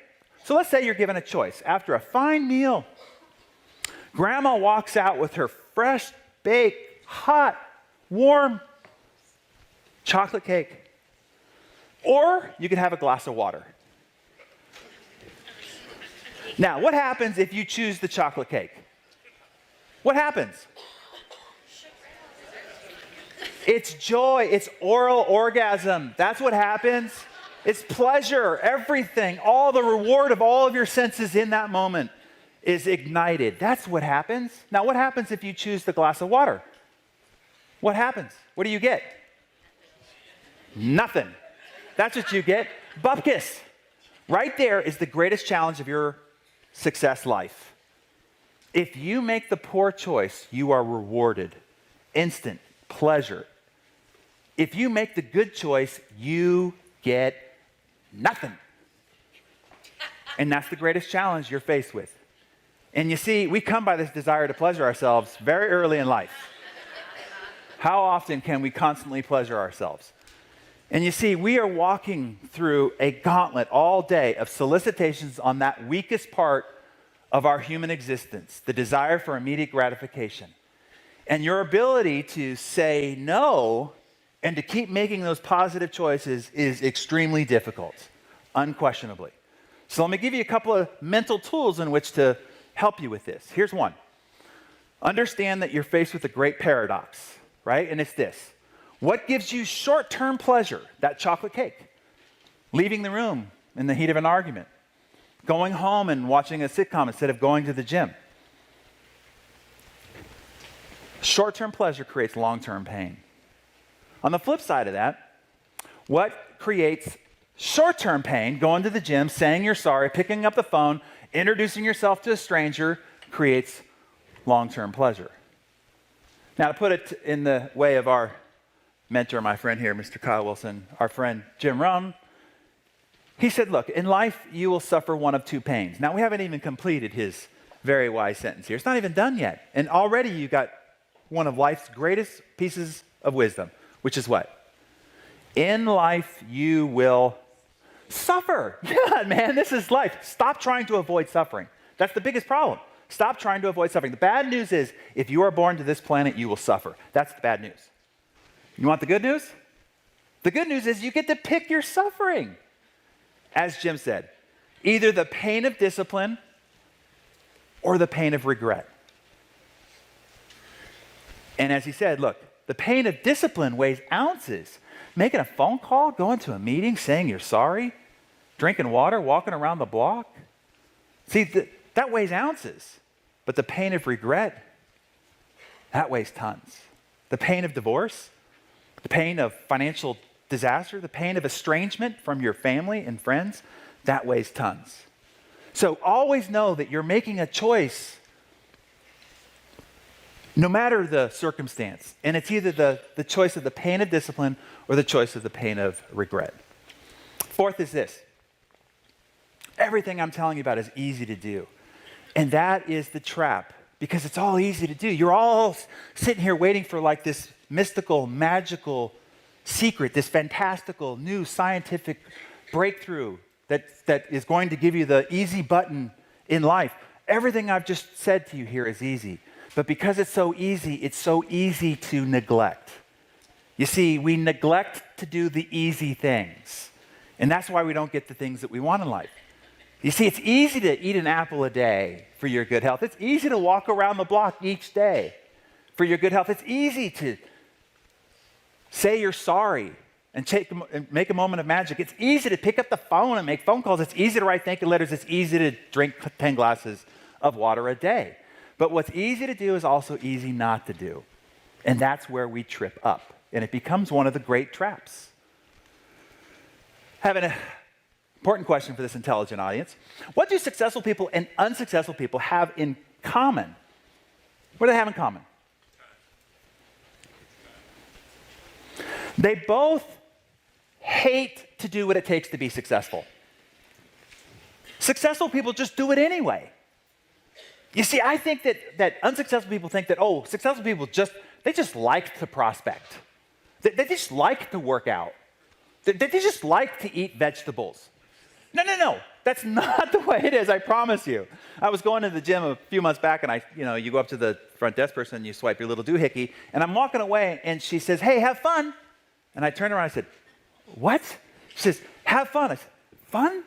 So let's say you're given a choice. After a fine meal, Grandma walks out with her fresh baked, hot, warm chocolate cake. Or you could have a glass of water. Now, what happens if you choose the chocolate cake? What happens? It's joy. It's oral orgasm. That's what happens. It's pleasure. Everything, all the reward of all of your senses in that moment is ignited. That's what happens. Now, what happens if you choose the glass of water? What happens? What do you get? Nothing. That's what you get. Bupkis. Right there is the greatest challenge of your success life. If you make the poor choice, you are rewarded. Instant pleasure. If you make the good choice, you get nothing. And that's the greatest challenge you're faced with. And you see, we come by this desire to pleasure ourselves very early in life. How often can we constantly pleasure ourselves? And you see, we are walking through a gauntlet all day of solicitations on that weakest part of our human existence, the desire for immediate gratification. And your ability to say no and to keep making those positive choices is extremely difficult, unquestionably. So let me give you a couple of mental tools in which to help you with this. Here's one. Understand that you're faced with a great paradox, right? And it's this. What gives you short-term pleasure? That chocolate cake. Leaving the room in the heat of an argument. Going home and watching a sitcom instead of going to the gym. Short-term pleasure creates long-term pain. On the flip side of that, what creates short-term pain, going to the gym, saying you're sorry, picking up the phone, introducing yourself to a stranger, creates long-term pleasure. Now, to put it in the way of our mentor, my friend here, Mr. Kyle Wilson, our friend Jim Rohn, he said, look, in life, you will suffer one of two pains. Now, we haven't even completed his very wise sentence here. It's not even done yet. And already you got one of life's greatest pieces of wisdom, which is what? In life, you will suffer. Yeah, man, this is life. Stop trying to avoid suffering. That's the biggest problem. Stop trying to avoid suffering. The bad news is, if you are born to this planet, you will suffer. That's the bad news. You want the good news? The good news is you get to pick your suffering. As Jim said, either the pain of discipline or the pain of regret. And as he said, look, the pain of discipline weighs ounces. Making a phone call, going to a meeting, saying you're sorry, drinking water, walking around the block. See, that weighs ounces. But the pain of regret, that weighs tons. The pain of divorce, the pain of financial disaster, the pain of estrangement from your family and friends, that weighs tons. So always know that you're making a choice no matter the circumstance. And it's either the choice of the pain of discipline or the choice of the pain of regret. Fourth is this. Everything I'm telling you about is easy to do. And that is the trap, because it's all easy to do. You're all sitting here waiting for like this mystical, magical secret, this fantastical new scientific breakthrough that is going to give you the easy button in life. Everything I've just said to you here is easy. But because it's so easy to neglect. You see, we neglect to do the easy things. And that's why we don't get the things that we want in life. You see, it's easy to eat an apple a day for your good health. It's easy to walk around the block each day for your good health. It's easy to say you're sorry and make a moment of magic. It's easy to pick up the phone and make phone calls. It's easy to write thank you letters. It's easy to drink 10 glasses of water a day. But what's easy to do is also easy not to do. And that's where we trip up. And it becomes one of the great traps. I have an important question for this intelligent audience. What do successful people and unsuccessful people have in common? What do they have in common? They both hate to do what it takes to be successful. Successful people just do it anyway. You see, I think that unsuccessful people think that, successful people just like to prospect. They just like to work out. They just like to eat vegetables. No. That's not the way it is, I promise you. I was going to the gym a few months back, and you go up to the front desk person, and you swipe your little doohickey, and I'm walking away, and she says, hey, have fun. And I turned around and I said, what? She says, have fun. I said, fun?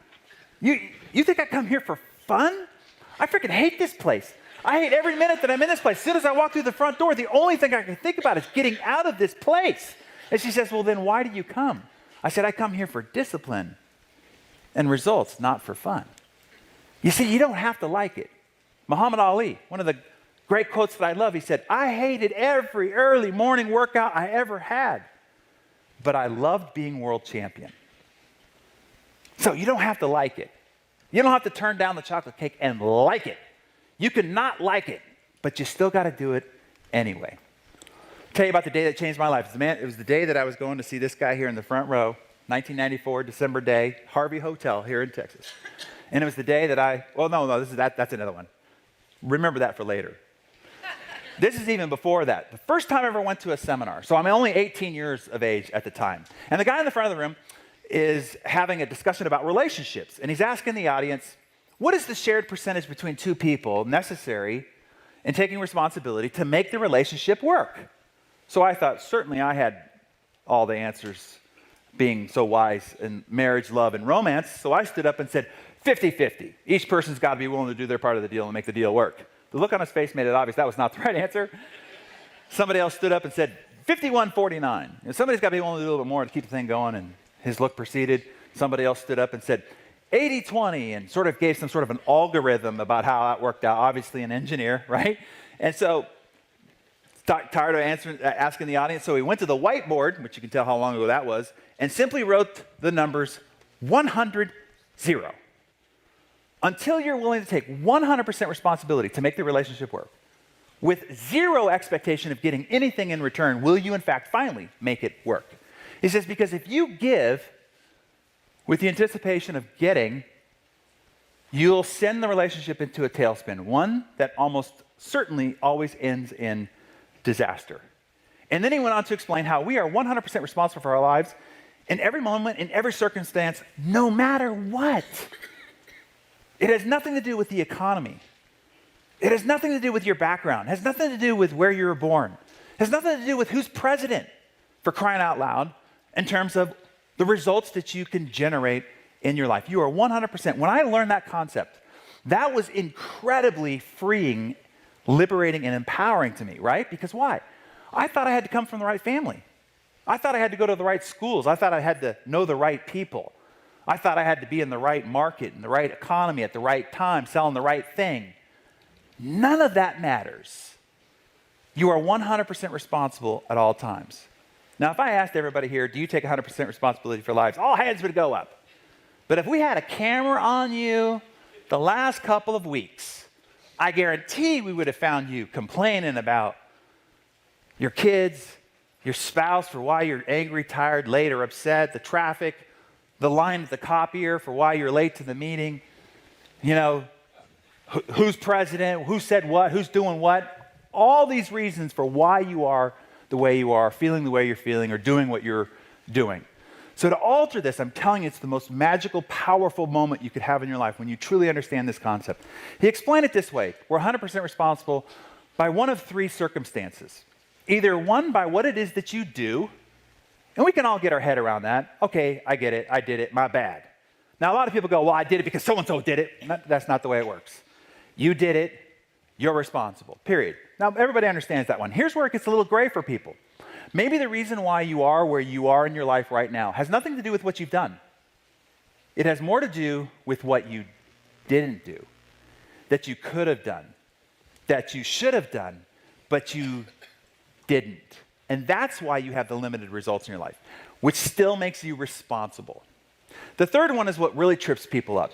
You think I come here for fun? I freaking hate this place. I hate every minute that I'm in this place. As soon as I walk through the front door, the only thing I can think about is getting out of this place. And she says, well, then why do you come? I said, I come here for discipline and results, not for fun. You see, you don't have to like it. Muhammad Ali, one of the great quotes that I love, he said, I hated every early morning workout I ever had, but I loved being world champion. So you don't have to like it. You don't have to turn down the chocolate cake and like it. You can not like it, but you still got to do it anyway. I'll tell you about the day that changed my life. It was the day that I was going to see this guy here in the front row, 1994, December day, Harvey Hotel here in Texas. And it was the day that that's another one. Remember that for later. This is even before that. The first time I ever went to a seminar. So I'm only 18 years of age at the time. And the guy in the front of the room is having a discussion about relationships. And he's asking the audience, what is the shared percentage between two people necessary in taking responsibility to make the relationship work? So I thought, certainly I had all the answers, being so wise in marriage, love, and romance. So I stood up and said, 50-50. Each person's got to be willing to do their part of the deal and make the deal work. The look on his face made it obvious that was not the right answer. Somebody else stood up and said, 51-49. And somebody's got to be willing to do a little bit more to keep the thing going, and his look proceeded. Somebody else stood up and said, 80-20, and sort of gave some sort of an algorithm about how that worked out. Obviously an engineer, right? And so, tired of asking the audience, so he went to the whiteboard, which you can tell how long ago that was, and simply wrote the numbers 100-0. Until you're willing to take 100% responsibility to make the relationship work, with zero expectation of getting anything in return, will you in fact finally make it work? He says, because if you give with the anticipation of getting, you'll send the relationship into a tailspin, one that almost certainly always ends in disaster. And then he went on to explain how we are 100% responsible for our lives in every moment, in every circumstance, no matter what. It has nothing to do with the economy. It has nothing to do with your background. It has nothing to do with where you were born. It has nothing to do with who's president, for crying out loud, in terms of the results that you can generate in your life. You are 100%. When I learned that concept, that was incredibly freeing, liberating, and empowering to me, right? Because why? I thought I had to come from the right family. I thought I had to go to the right schools. I thought I had to know the right people. I thought I had to be in the right market, in the right economy, at the right time, selling the right thing. None of that matters. You are 100% responsible at all times. Now, if I asked everybody here, do you take 100% responsibility for your lives? All hands would go up. But if we had a camera on you the last couple of weeks, I guarantee we would have found you complaining about your kids, your spouse for why you're angry, tired, late, or upset, the traffic, the line at the copier for why you're late to the meeting, you know, who's president, who said what, who's doing what, all these reasons for why you are the way you are, feeling the way you're feeling, or doing what you're doing. So to alter this, I'm telling you, it's the most magical, powerful moment you could have in your life when you truly understand this concept. He explained it this way: we're 100% responsible by one of three circumstances. Either one, by what it is that you do, and we can all get our head around that. Okay, I get it, I did it, my bad. Now, a lot of people go, well, I did it because so-and-so did it. That's not the way it works. You did it, you're responsible, period. Now, everybody understands that one. Here's where it gets a little gray for people. Maybe the reason why you are where you are in your life right now has nothing to do with what you've done. It has more to do with what you didn't do, that you could have done, that you should have done, but you didn't. And that's why you have the limited results in your life, which still makes you responsible. The third one is what really trips people up.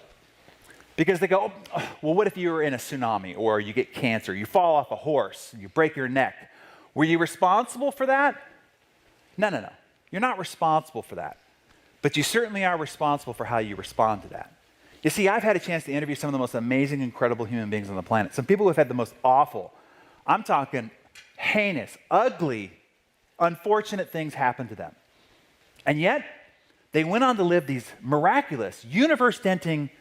Because they go, oh, well, what if you were in a tsunami, or you get cancer, you fall off a horse, you break your neck? Were you responsible for that? No. You're not responsible for that. But you certainly are responsible for how you respond to that. You see, I've had a chance to interview some of the most amazing, incredible human beings on the planet. Some people who have had the most awful, I'm talking heinous, ugly, unfortunate things happen to them. And yet, they went on to live these miraculous, universe-denting,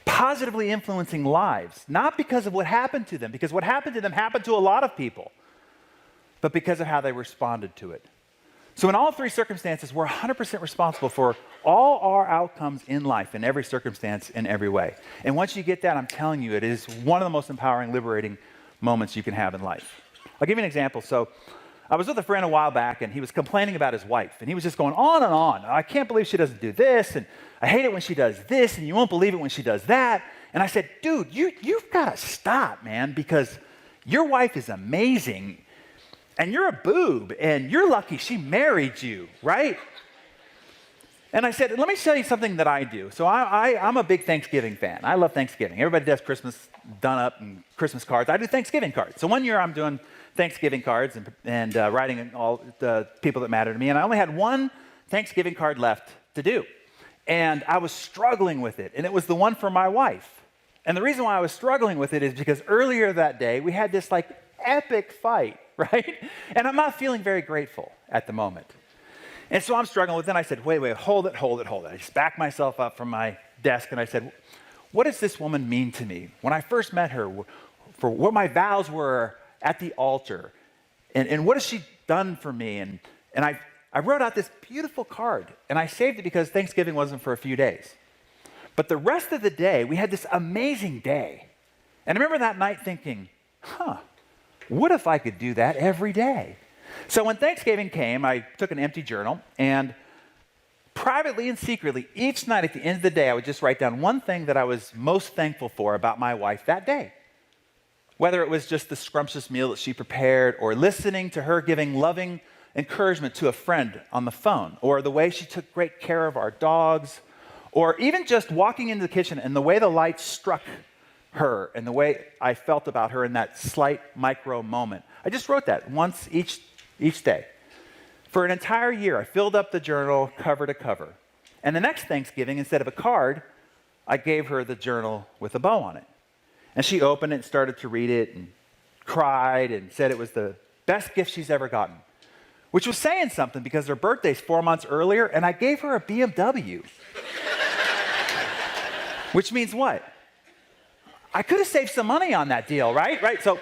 positively influencing lives, not because of what happened to them, because what happened to them happened to a lot of people, but because of how they responded to it. So in all three circumstances, we're 100% responsible for all our outcomes in life, in every circumstance, in every way. And once you get that, I'm telling you, it is one of the most empowering, liberating moments you can have in life. I'll give you an example. So I was with a friend a while back, and he was complaining about his wife, and he was just going on and on. I can't believe she doesn't do this, and I hate it when she does this, and you won't believe it when she does that. And I said, dude, you've got to stop, man, because your wife is amazing, and you're a boob, and you're lucky she married you, right? And I said, let me tell you something that I do. So I'm a big Thanksgiving fan. I love Thanksgiving. Everybody does Christmas done up and Christmas cards. I do Thanksgiving cards. So one year I'm doing Thanksgiving cards and writing all the people that matter to me. And I only had one Thanksgiving card left to do. And I was struggling with it. And it was the one for my wife. And the reason why I was struggling with it is because earlier that day, we had this like epic fight, right? And I'm not feeling very grateful at the moment. And so I'm struggling with it. And I said, wait, hold it. I just backed myself up from my desk and I said, what does this woman mean to me? When I first met her, for what my vows were at the altar, and what has she done for me? And I wrote out this beautiful card, and I saved it because Thanksgiving wasn't for a few days. But the rest of the day, we had this amazing day. And I remember that night thinking, what if I could do that every day? So when Thanksgiving came, I took an empty journal, and privately and secretly, each night at the end of the day, I would just write down one thing that I was most thankful for about my wife that day. Whether it was just the scrumptious meal that she prepared, or listening to her giving loving encouragement to a friend on the phone, or the way she took great care of our dogs, or even just walking into the kitchen and the way the light struck her and the way I felt about her in that slight micro moment. I just wrote that once each day. For an entire year, I filled up the journal cover to cover. And the next Thanksgiving, instead of a card, I gave her the journal with a bow on it. And she opened it and started to read it and cried and said it was the best gift she's ever gotten, which was saying something because her birthday's 4 months earlier, and I gave her a BMW. Which means what? I could have saved some money on that deal, right? So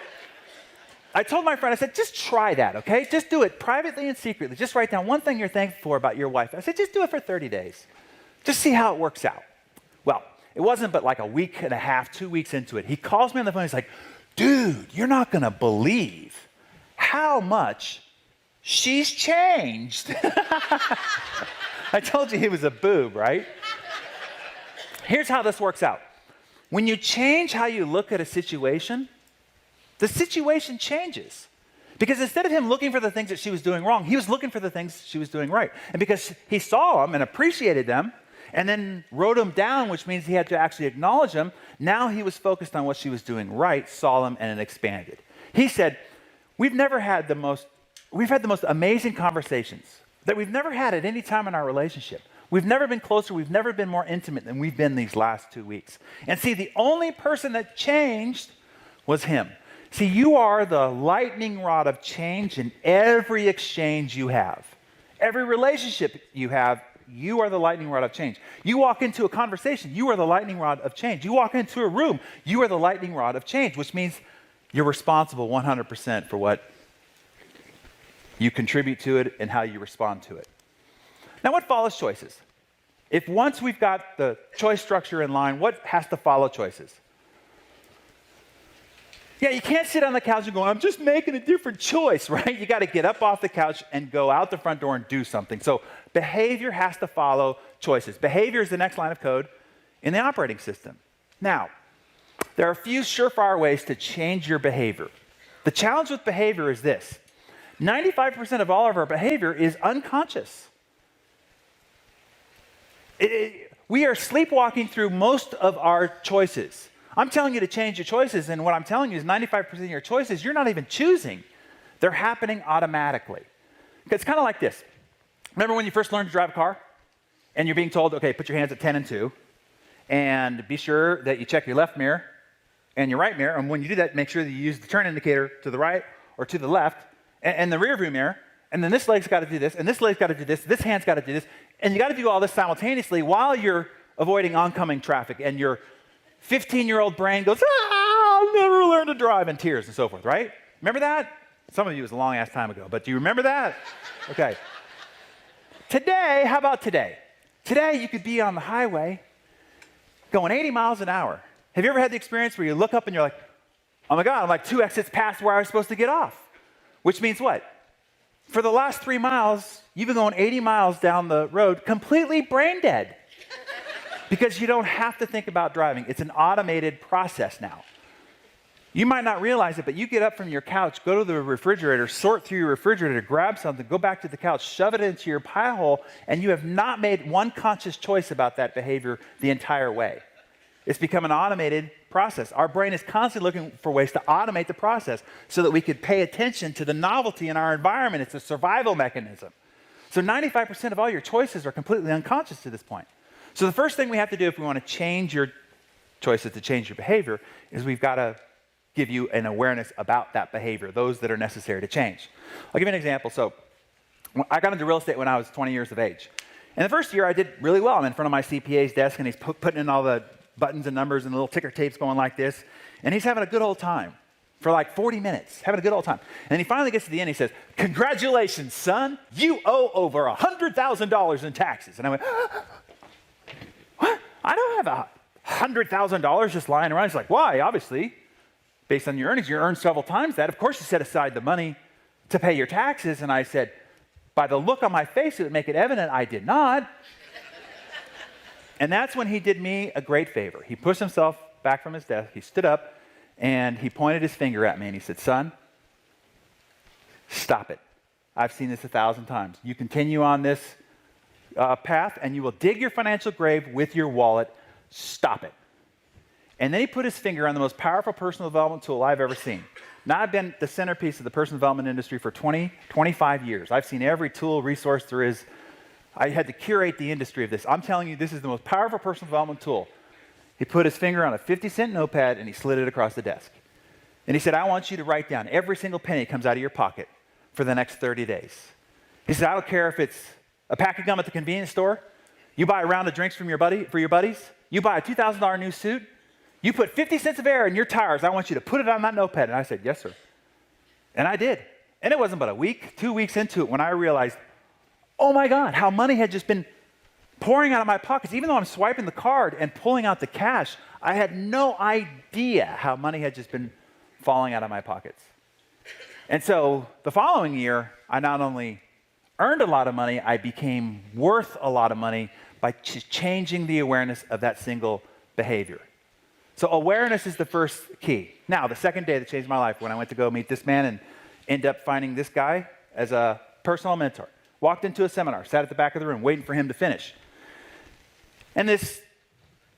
I told my friend, I said, just try that, okay? Just do it privately and secretly. Just write down one thing you're thankful for about your wife. I said, just do it for 30 days. Just see how it works out. Well, it wasn't but like a week and a half, 2 weeks into it. He calls me on the phone. He's like, dude, you're not going to believe how much she's changed. I told you he was a boob, right? Here's how this works out. When you change how you look at a situation, the situation changes. Because instead of him looking for the things that she was doing wrong, he was looking for the things she was doing right. And because he saw them and appreciated them, and then wrote them down, which means he had to actually acknowledge them, now he was focused on what she was doing right, saw them, and it expanded. He said, we've had the most amazing conversations that we've never had at any time in our relationship. We've never been closer, we've never been more intimate than we've been these last 2 weeks. And see, the only person that changed was him. See, you are the lightning rod of change in every exchange you have. Every relationship you have, you are the lightning rod of change. You walk into a conversation, you are the lightning rod of change. You walk into a room, you are the lightning rod of change, which means you're responsible 100% for what you contribute to it and how you respond to it. Now, what follows choices? If once we've got the choice structure in line, what has to follow choices? Yeah, you can't sit on the couch and go, I'm just making a different choice, right? You got to get up off the couch and go out the front door and do something. So behavior has to follow choices. Behavior is the next line of code in the operating system. Now, there are a few surefire ways to change your behavior. The challenge with behavior is this. 95% of all of our behavior is unconscious. We are sleepwalking through most of our choices. I'm telling you to change your choices, and what I'm telling you is 95% of your choices you're not even choosing. They're happening automatically. It's kind of like this. Remember when you first learned to drive a car? And you're being told, okay, put your hands at 10 and 2, and be sure that you check your left mirror and your right mirror, and when you do that, make sure that you use the turn indicator to the right or to the left, and the rear view mirror, and then this leg's got to do this, and this leg's got to do this hand's got to do this, and you got to do all this simultaneously while you're avoiding oncoming traffic, and your 15-year-old brain goes, I'll never learn to drive, in tears and so forth, right? Remember that? Some of you, it was a long-ass time ago, but do you remember that? Okay. today, how about today? Today, you could be on the highway going 80 miles an hour. Have you ever had the experience where you look up and you're like, oh my God, I'm like 2 exits past where I was supposed to get off? Which means what? For the last 3 miles, you've been going 80 miles down the road completely brain dead. Because you don't have to think about driving. It's an automated process now. You might not realize it, but you get up from your couch, go to the refrigerator, sort through your refrigerator, grab something, go back to the couch, shove it into your pie hole, and you have not made one conscious choice about that behavior the entire way. It's become an automated process. Our brain is constantly looking for ways to automate the process so that we could pay attention to the novelty in our environment. It's a survival mechanism. So 95% of all your choices are completely unconscious to this point. So the first thing we have to do if we want to change your choices, to change your behavior, is we've got to give you an awareness about that behavior, those that are necessary to change. I'll give you an example. So I got into real estate when I was 20 years of age. And the first year I did really well. I'm in front of my CPA's desk and he's putting in all the buttons and numbers and little ticker tapes going like this. And he's having a good old time for like 40 minutes, having a good old time. And then he finally gets to the end, he says, congratulations, son, you owe over $100,000 in taxes. And I went, what? I don't have $100,000 just lying around. He's like, why? Obviously, based on your earnings, you earned several times that. Of course, you set aside the money to pay your taxes. And I said, by the look on my face, it would make it evident I did not. And that's when he did me a great favor. He pushed himself back from his desk, he stood up, and he pointed his finger at me, and he said, son, stop it. I've seen this 1,000 times. You continue on this path, and you will dig your financial grave with your wallet. Stop it. And then he put his finger on the most powerful personal development tool I've ever seen. Now, I've been the centerpiece of the personal development industry for 25 years. I've seen every tool, resource there is. I had to curate the industry of this. I'm telling you, this is the most powerful personal development tool. He put his finger on a 50-cent notepad, and he slid it across the desk. And he said, I want you to write down every single penny that comes out of your pocket for the next 30 days. He said, I don't care if it's a pack of gum at the convenience store, you buy a round of drinks for your buddies, you buy a $2,000 new suit, you put 50 cents of air in your tires, I want you to put it on that notepad. And I said, yes, sir. And I did. And it wasn't but a week, 2 weeks into it when I realized, oh my God, how money had just been pouring out of my pockets. Even though I'm swiping the card and pulling out the cash, I had no idea how money had just been falling out of my pockets. And so the following year, I not only earned a lot of money, I became worth a lot of money by changing the awareness of that single behavior. So awareness is the first key. Now, the second day that changed my life, when I went to go meet this man and end up finding this guy as a personal mentor. Walked into a seminar, sat at the back of the room, waiting for him to finish. And this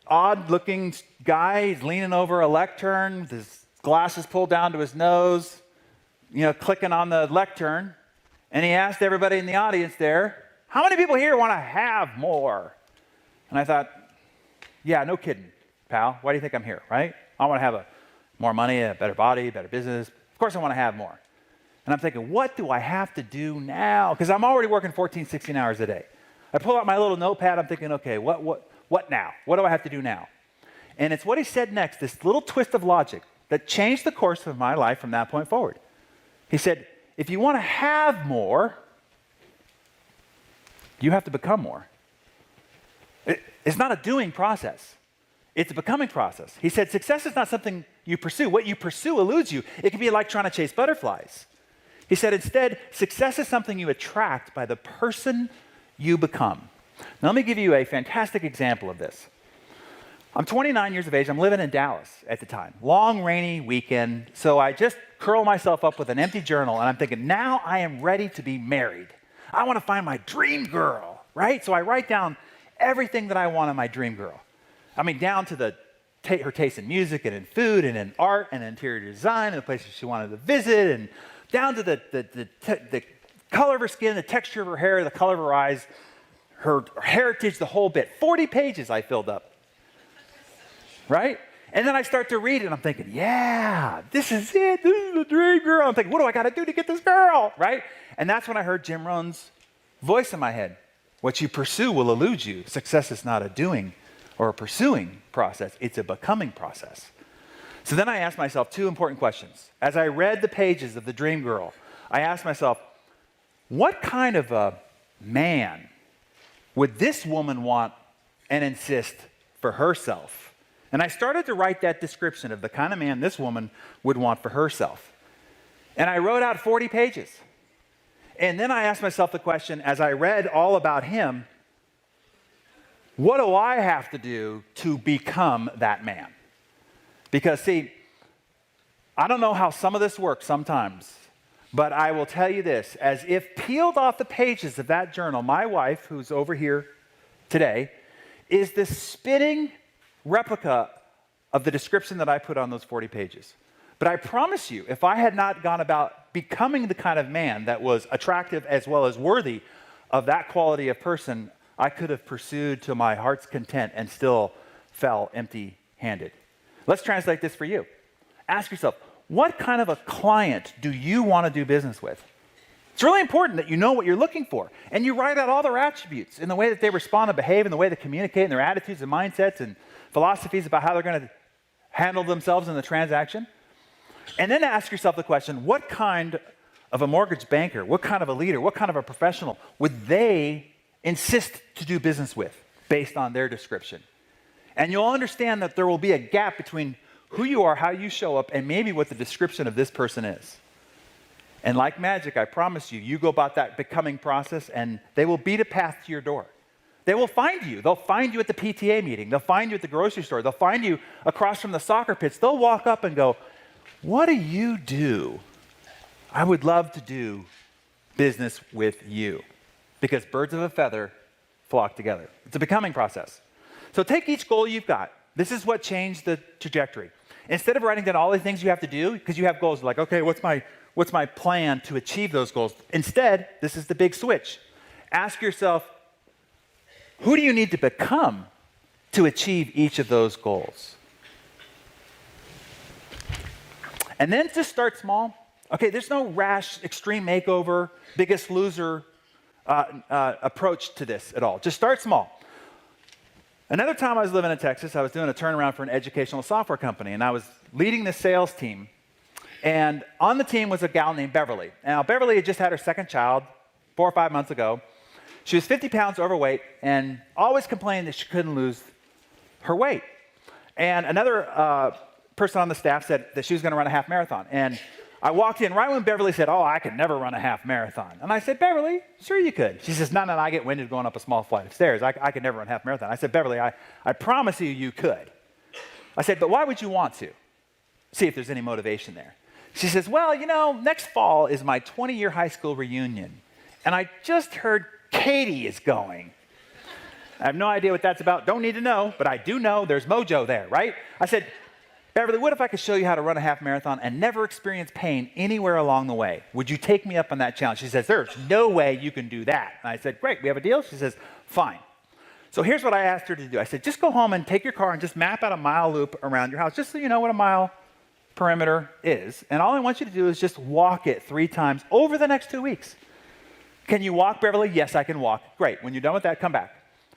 odd-looking guy, he's leaning over a lectern, with his glasses pulled down to his nose, clicking on the lectern. And he asked everybody in the audience there, how many people here want to have more? And I thought, yeah, no kidding, pal. Why do you think I'm here, right? I want to have more money, a better body, better business. Of course I want to have more. And I'm thinking, what do I have to do now? Because I'm already working 14, 16 hours a day. I pull out my little notepad. I'm thinking, okay, what now? What do I have to do now? And it's what he said next, this little twist of logic that changed the course of my life from that point forward. He said, if you want to have more, you have to become more. It's not a doing process. It's a becoming process. He said, success is not something you pursue. What you pursue eludes you. It can be like trying to chase butterflies. He said, instead, success is something you attract by the person you become. Now, let me give you a fantastic example of this. I'm 29 years of age. I'm living in Dallas at the time. Long, rainy weekend. So I just curl myself up with an empty journal, and I'm thinking, now I am ready to be married. I want to find my dream girl, right? So I write down everything that I want in my dream girl. I mean, down to her taste in music and in food and in art and interior design and the places she wanted to visit, and down to the color of her skin, the texture of her hair, the color of her eyes, her heritage, the whole bit. 40 pages I filled up, right? And then I start to read it, and I'm thinking, yeah, this is it. This is the dream girl. I'm thinking, what do I got to do to get this girl, right? And that's when I heard Jim Rohn's voice in my head. What you pursue will elude you. Success is not a doing or a pursuing process. It's a becoming process. So then I asked myself two important questions. As I read the pages of the dream girl, I asked myself, what kind of a man would this woman want and insist for herself? And I started to write that description of the kind of man this woman would want for herself. And I wrote out 40 pages. And then I asked myself the question, as I read all about him, what do I have to do to become that man? Because, see, I don't know how some of this works sometimes, but I will tell you this, as if peeled off the pages of that journal, my wife, who's over here today, is the spitting replica of the description that I put on those 40 pages. But I promise you, if I had not gone about becoming the kind of man that was attractive as well as worthy of that quality of person, I could have pursued to my heart's content and still fell empty-handed. Let's translate this for you. Ask yourself, what kind of a client do you want to do business with? It's really important that you know what you're looking for. And you write out all their attributes in the way that they respond and behave, in the way they communicate, and their attitudes and mindsets and philosophies about how they're going to handle themselves in the transaction. And then ask yourself the question, what kind of a mortgage banker, what kind of a leader, what kind of a professional would they insist to do business with based on their description? And you'll understand that there will be a gap between who you are, how you show up, and maybe what the description of this person is. And like magic, I promise you, you go about that becoming process and they will beat a path to your door. They will find you. They'll find you at the PTA meeting. They'll find you at the grocery store. They'll find you across from the soccer pitch. They'll walk up and go, what do you do? I would love to do business with you. Because birds of a feather flock together. It's a becoming process. So take each goal you've got. This is what changed the trajectory. Instead of writing down all the things you have to do, because you have goals like, okay, what's my plan to achieve those goals? Instead, this is the big switch. Ask yourself, who do you need to become to achieve each of those goals? And then just start small. Okay, there's no rash, extreme makeover, biggest loser approach to this at all. Just start small. Another time I was living in Texas, I was doing a turnaround for an educational software company, and I was leading the sales team. And on the team was a gal named Beverly. Now, Beverly had just had her second child 4 or 5 months ago. She was 50 pounds overweight and always complained that she couldn't lose her weight. And another person on the staff said that she was going to run a half marathon. And I walked in right when Beverly said, oh, I could never run a half marathon. And I said, Beverly, sure you could. She says, no, I get winded going up a small flight of stairs. I could never run a half marathon. I said, Beverly, I promise you could. I said, but why would you want to? See if there's any motivation there. She says, well, next fall is my 20-year high school reunion. And I just heard Katie is going. I have no idea what that's about. Don't need to know, but I do know there's mojo there, right? I said, Beverly, what if I could show you how to run a half marathon and never experience pain anywhere along the way? Would you take me up on that challenge? She says, there's no way you can do that. And I said, great, we have a deal? She says, fine. So here's what I asked her to do. I said, just go home and take your car and just map out a mile loop around your house, just so you know what a mile perimeter is. And all I want you to do is just walk it 3 times over the next 2 weeks. Can you walk, Beverly? Yes, I can walk. Great. When you're done with that, come back.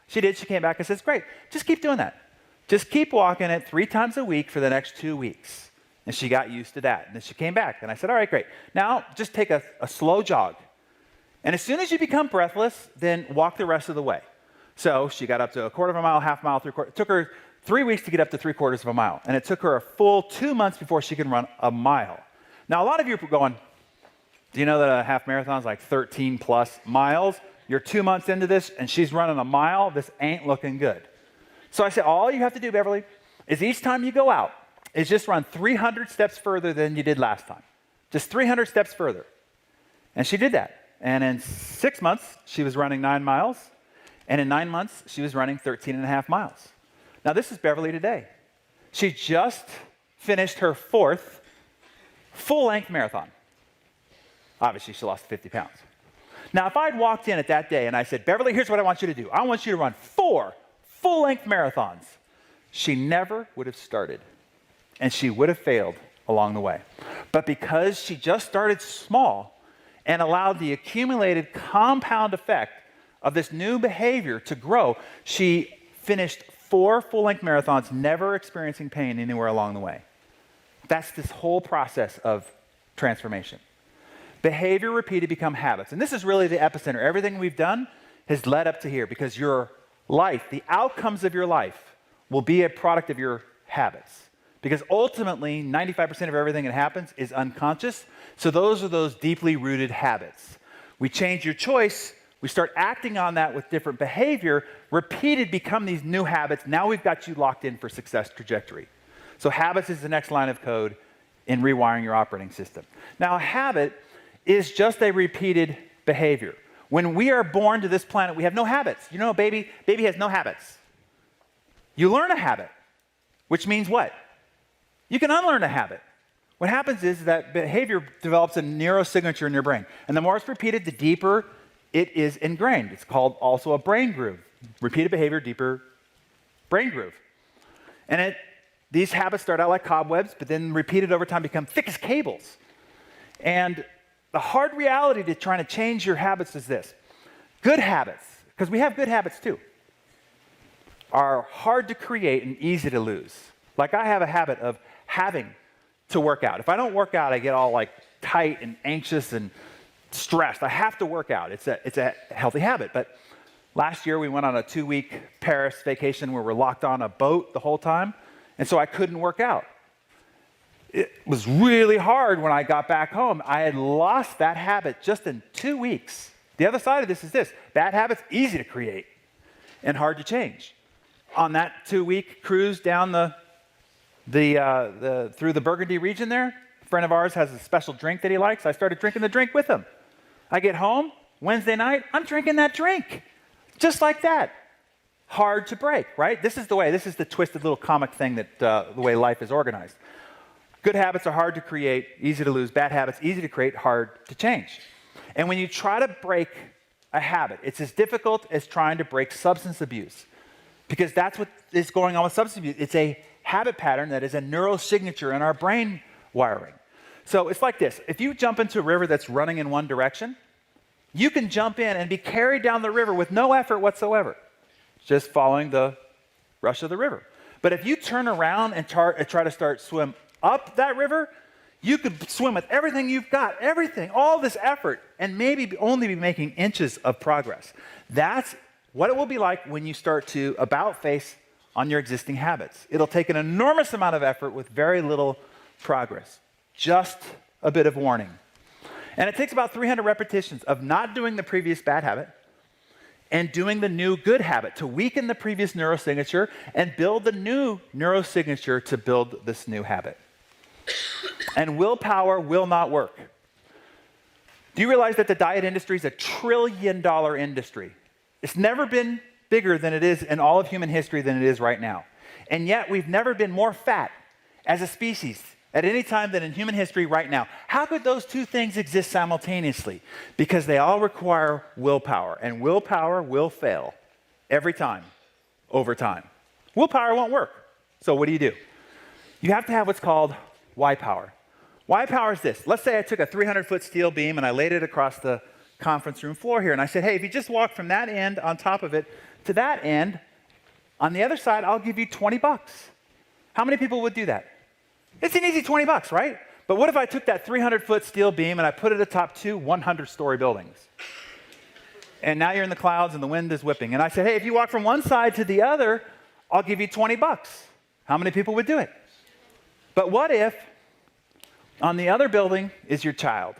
She did. She came back and says, great, just keep doing that. Just keep walking it 3 times a week for the next 2 weeks. And she got used to that. And then she came back. And I said, all right, great. Now just take a slow jog. And as soon as you become breathless, then walk the rest of the way. So she got up to a quarter of a mile, half mile, 3/4. It took her 3 weeks to get up to 3/4 of a mile. And it took her a full 2 months before she could run a mile. Now, a lot of you are going, do you know that a half marathon is like 13 plus miles? You're 2 months into this, and she's running a mile. This ain't looking good. So I said, all you have to do, Beverly, is each time you go out, is just run 300 steps further than you did last time. Just 300 steps further. And she did that. And in 6 months, she was running 9 miles. And in 9 months, she was running 13.5 miles. Now, this is Beverly today. She just finished her 4th full-length marathon. Obviously, she lost 50 pounds. Now, if I'd walked in at that day and I said, Beverly, here's what I want you to do. I want you to run 4 full-length marathons. She never would have started, and she would have failed along the way. But because she just started small and allowed the accumulated compound effect of this new behavior to grow, she finished 4 full-length marathons, never experiencing pain anywhere along the way. That's this whole process of transformation. Behavior repeated become habits. And this is really the epicenter. Everything we've done has led up to here because your life, the outcomes of your life, will be a product of your habits. Because ultimately, 95% of everything that happens is unconscious. So those are those deeply rooted habits. We change your choice, we start acting on that with different behavior, repeated become these new habits. Now we've got you locked in for success trajectory. So habits is the next line of code in rewiring your operating system. Now a habit is just a repeated behavior. When we are born to this planet, we have no habits. You know, baby has no habits. You learn a habit, which means what? You can unlearn a habit. What happens is that behavior develops a neurosignature in your brain. And the more it's repeated, the deeper it is ingrained. It's called also a brain groove. Repeated behavior, deeper brain groove. And these habits start out like cobwebs, but then repeated over time become thick as cables. And the hard reality to trying to change your habits is this. Good habits, because we have good habits too, are hard to create and easy to lose. Like I have a habit of having to work out. If I don't work out, I get all like tight and anxious and stressed. I have to work out. It's a healthy habit. But last year we went on a 2-week Paris vacation where we're locked on a boat the whole time, and so I couldn't work out. It was really hard when I got back home. I had lost that habit just in 2 weeks. The other side of this is this. Bad habits, easy to create and hard to change. On that 2-week cruise down through the Burgundy region there, a friend of ours has a special drink that he likes. I started drinking the drink with him. I get home, Wednesday night, I'm drinking that drink. Just like that. Hard to break, right? This is the twisted little comic thing that the way life is organized. Good habits are hard to create, easy to lose. Bad habits, easy to create, hard to change. And when you try to break a habit, it's as difficult as trying to break substance abuse. Because that's what is going on with substance abuse. It's a habit pattern that is a neurosignature in our brain wiring. So it's like this. If you jump into a river that's running in one direction, you can jump in and be carried down the river with no effort whatsoever, just following the rush of the river. But if you turn around and try to start swim up that river, you could swim with everything you've got, everything, all this effort, and maybe only be making inches of progress. That's what it will be like when you start to about face on your existing habits. It'll take an enormous amount of effort with very little progress. Just a bit of warning. And it takes about 300 repetitions of not doing the previous bad habit and doing the new good habit to weaken the previous neurosignature and build the new neurosignature to build this new habit. And willpower will not work. Do you realize that the diet industry is a $1 trillion industry? It's never been bigger than it is in all of human history than it is right now. And yet we've never been more fat as a species at any time than in human history right now. How could those two things exist simultaneously? Because they all require willpower, and willpower will fail every time, over time. Willpower won't work. So what do? You have to have what's called why power. Why power is this. Let's say I took a 300-foot steel beam and I laid it across the conference room floor here, and I said, hey, if you just walk from that end on top of it to that end, on the other side, I'll give you $20. How many people would do that? It's an easy $20, right? But what if I took that 300-foot steel beam and I put it atop 2 100-story buildings? And now you're in the clouds and the wind is whipping. And I said, hey, if you walk from one side to the other, I'll give you $20. How many people would do it? But what if on the other building is your child,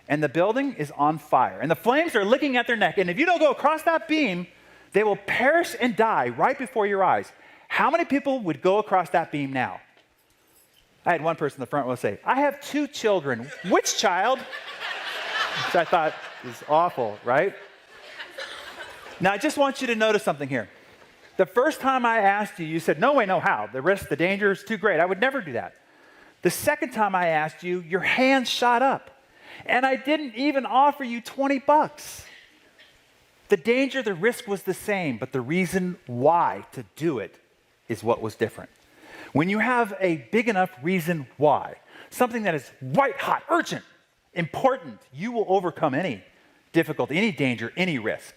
and the building is on fire, and the flames are licking at their neck, and if you don't go across that beam, they will perish and die right before your eyes. How many people would go across that beam now? I had one person in the front row say, I have 2 children. Which child? Which I thought is awful, right? Now, I just want you to notice something here. The first time I asked you, you said, no way, no how. The risk, the danger is too great. I would never do that. The second time I asked you, your hand shot up. And I didn't even offer you $20. The danger, the risk was the same, but the reason why to do it is what was different. When you have a big enough reason why, something that is white hot, urgent, important, you will overcome any difficulty, any danger, any risk.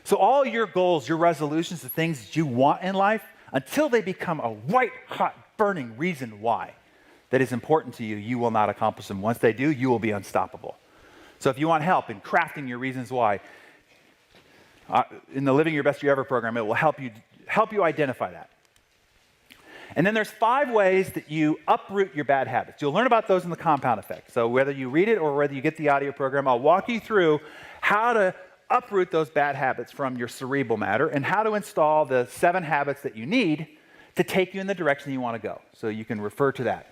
So all your goals, your resolutions, the things that you want in life, until they become a white hot, burning reason why that is important to you, you will not accomplish them. Once they do, you will be unstoppable. So if you want help in crafting your reasons why, In the Living Your Best Year Ever program, it will help you identify that. And then there's 5 ways that you uproot your bad habits. You'll learn about those in the compound effect. So whether you read it or whether you get the audio program, I'll walk you through how to uproot those bad habits from your cerebral matter and how to install the 7 habits that you need to take you in the direction you want to go. So you can refer to that.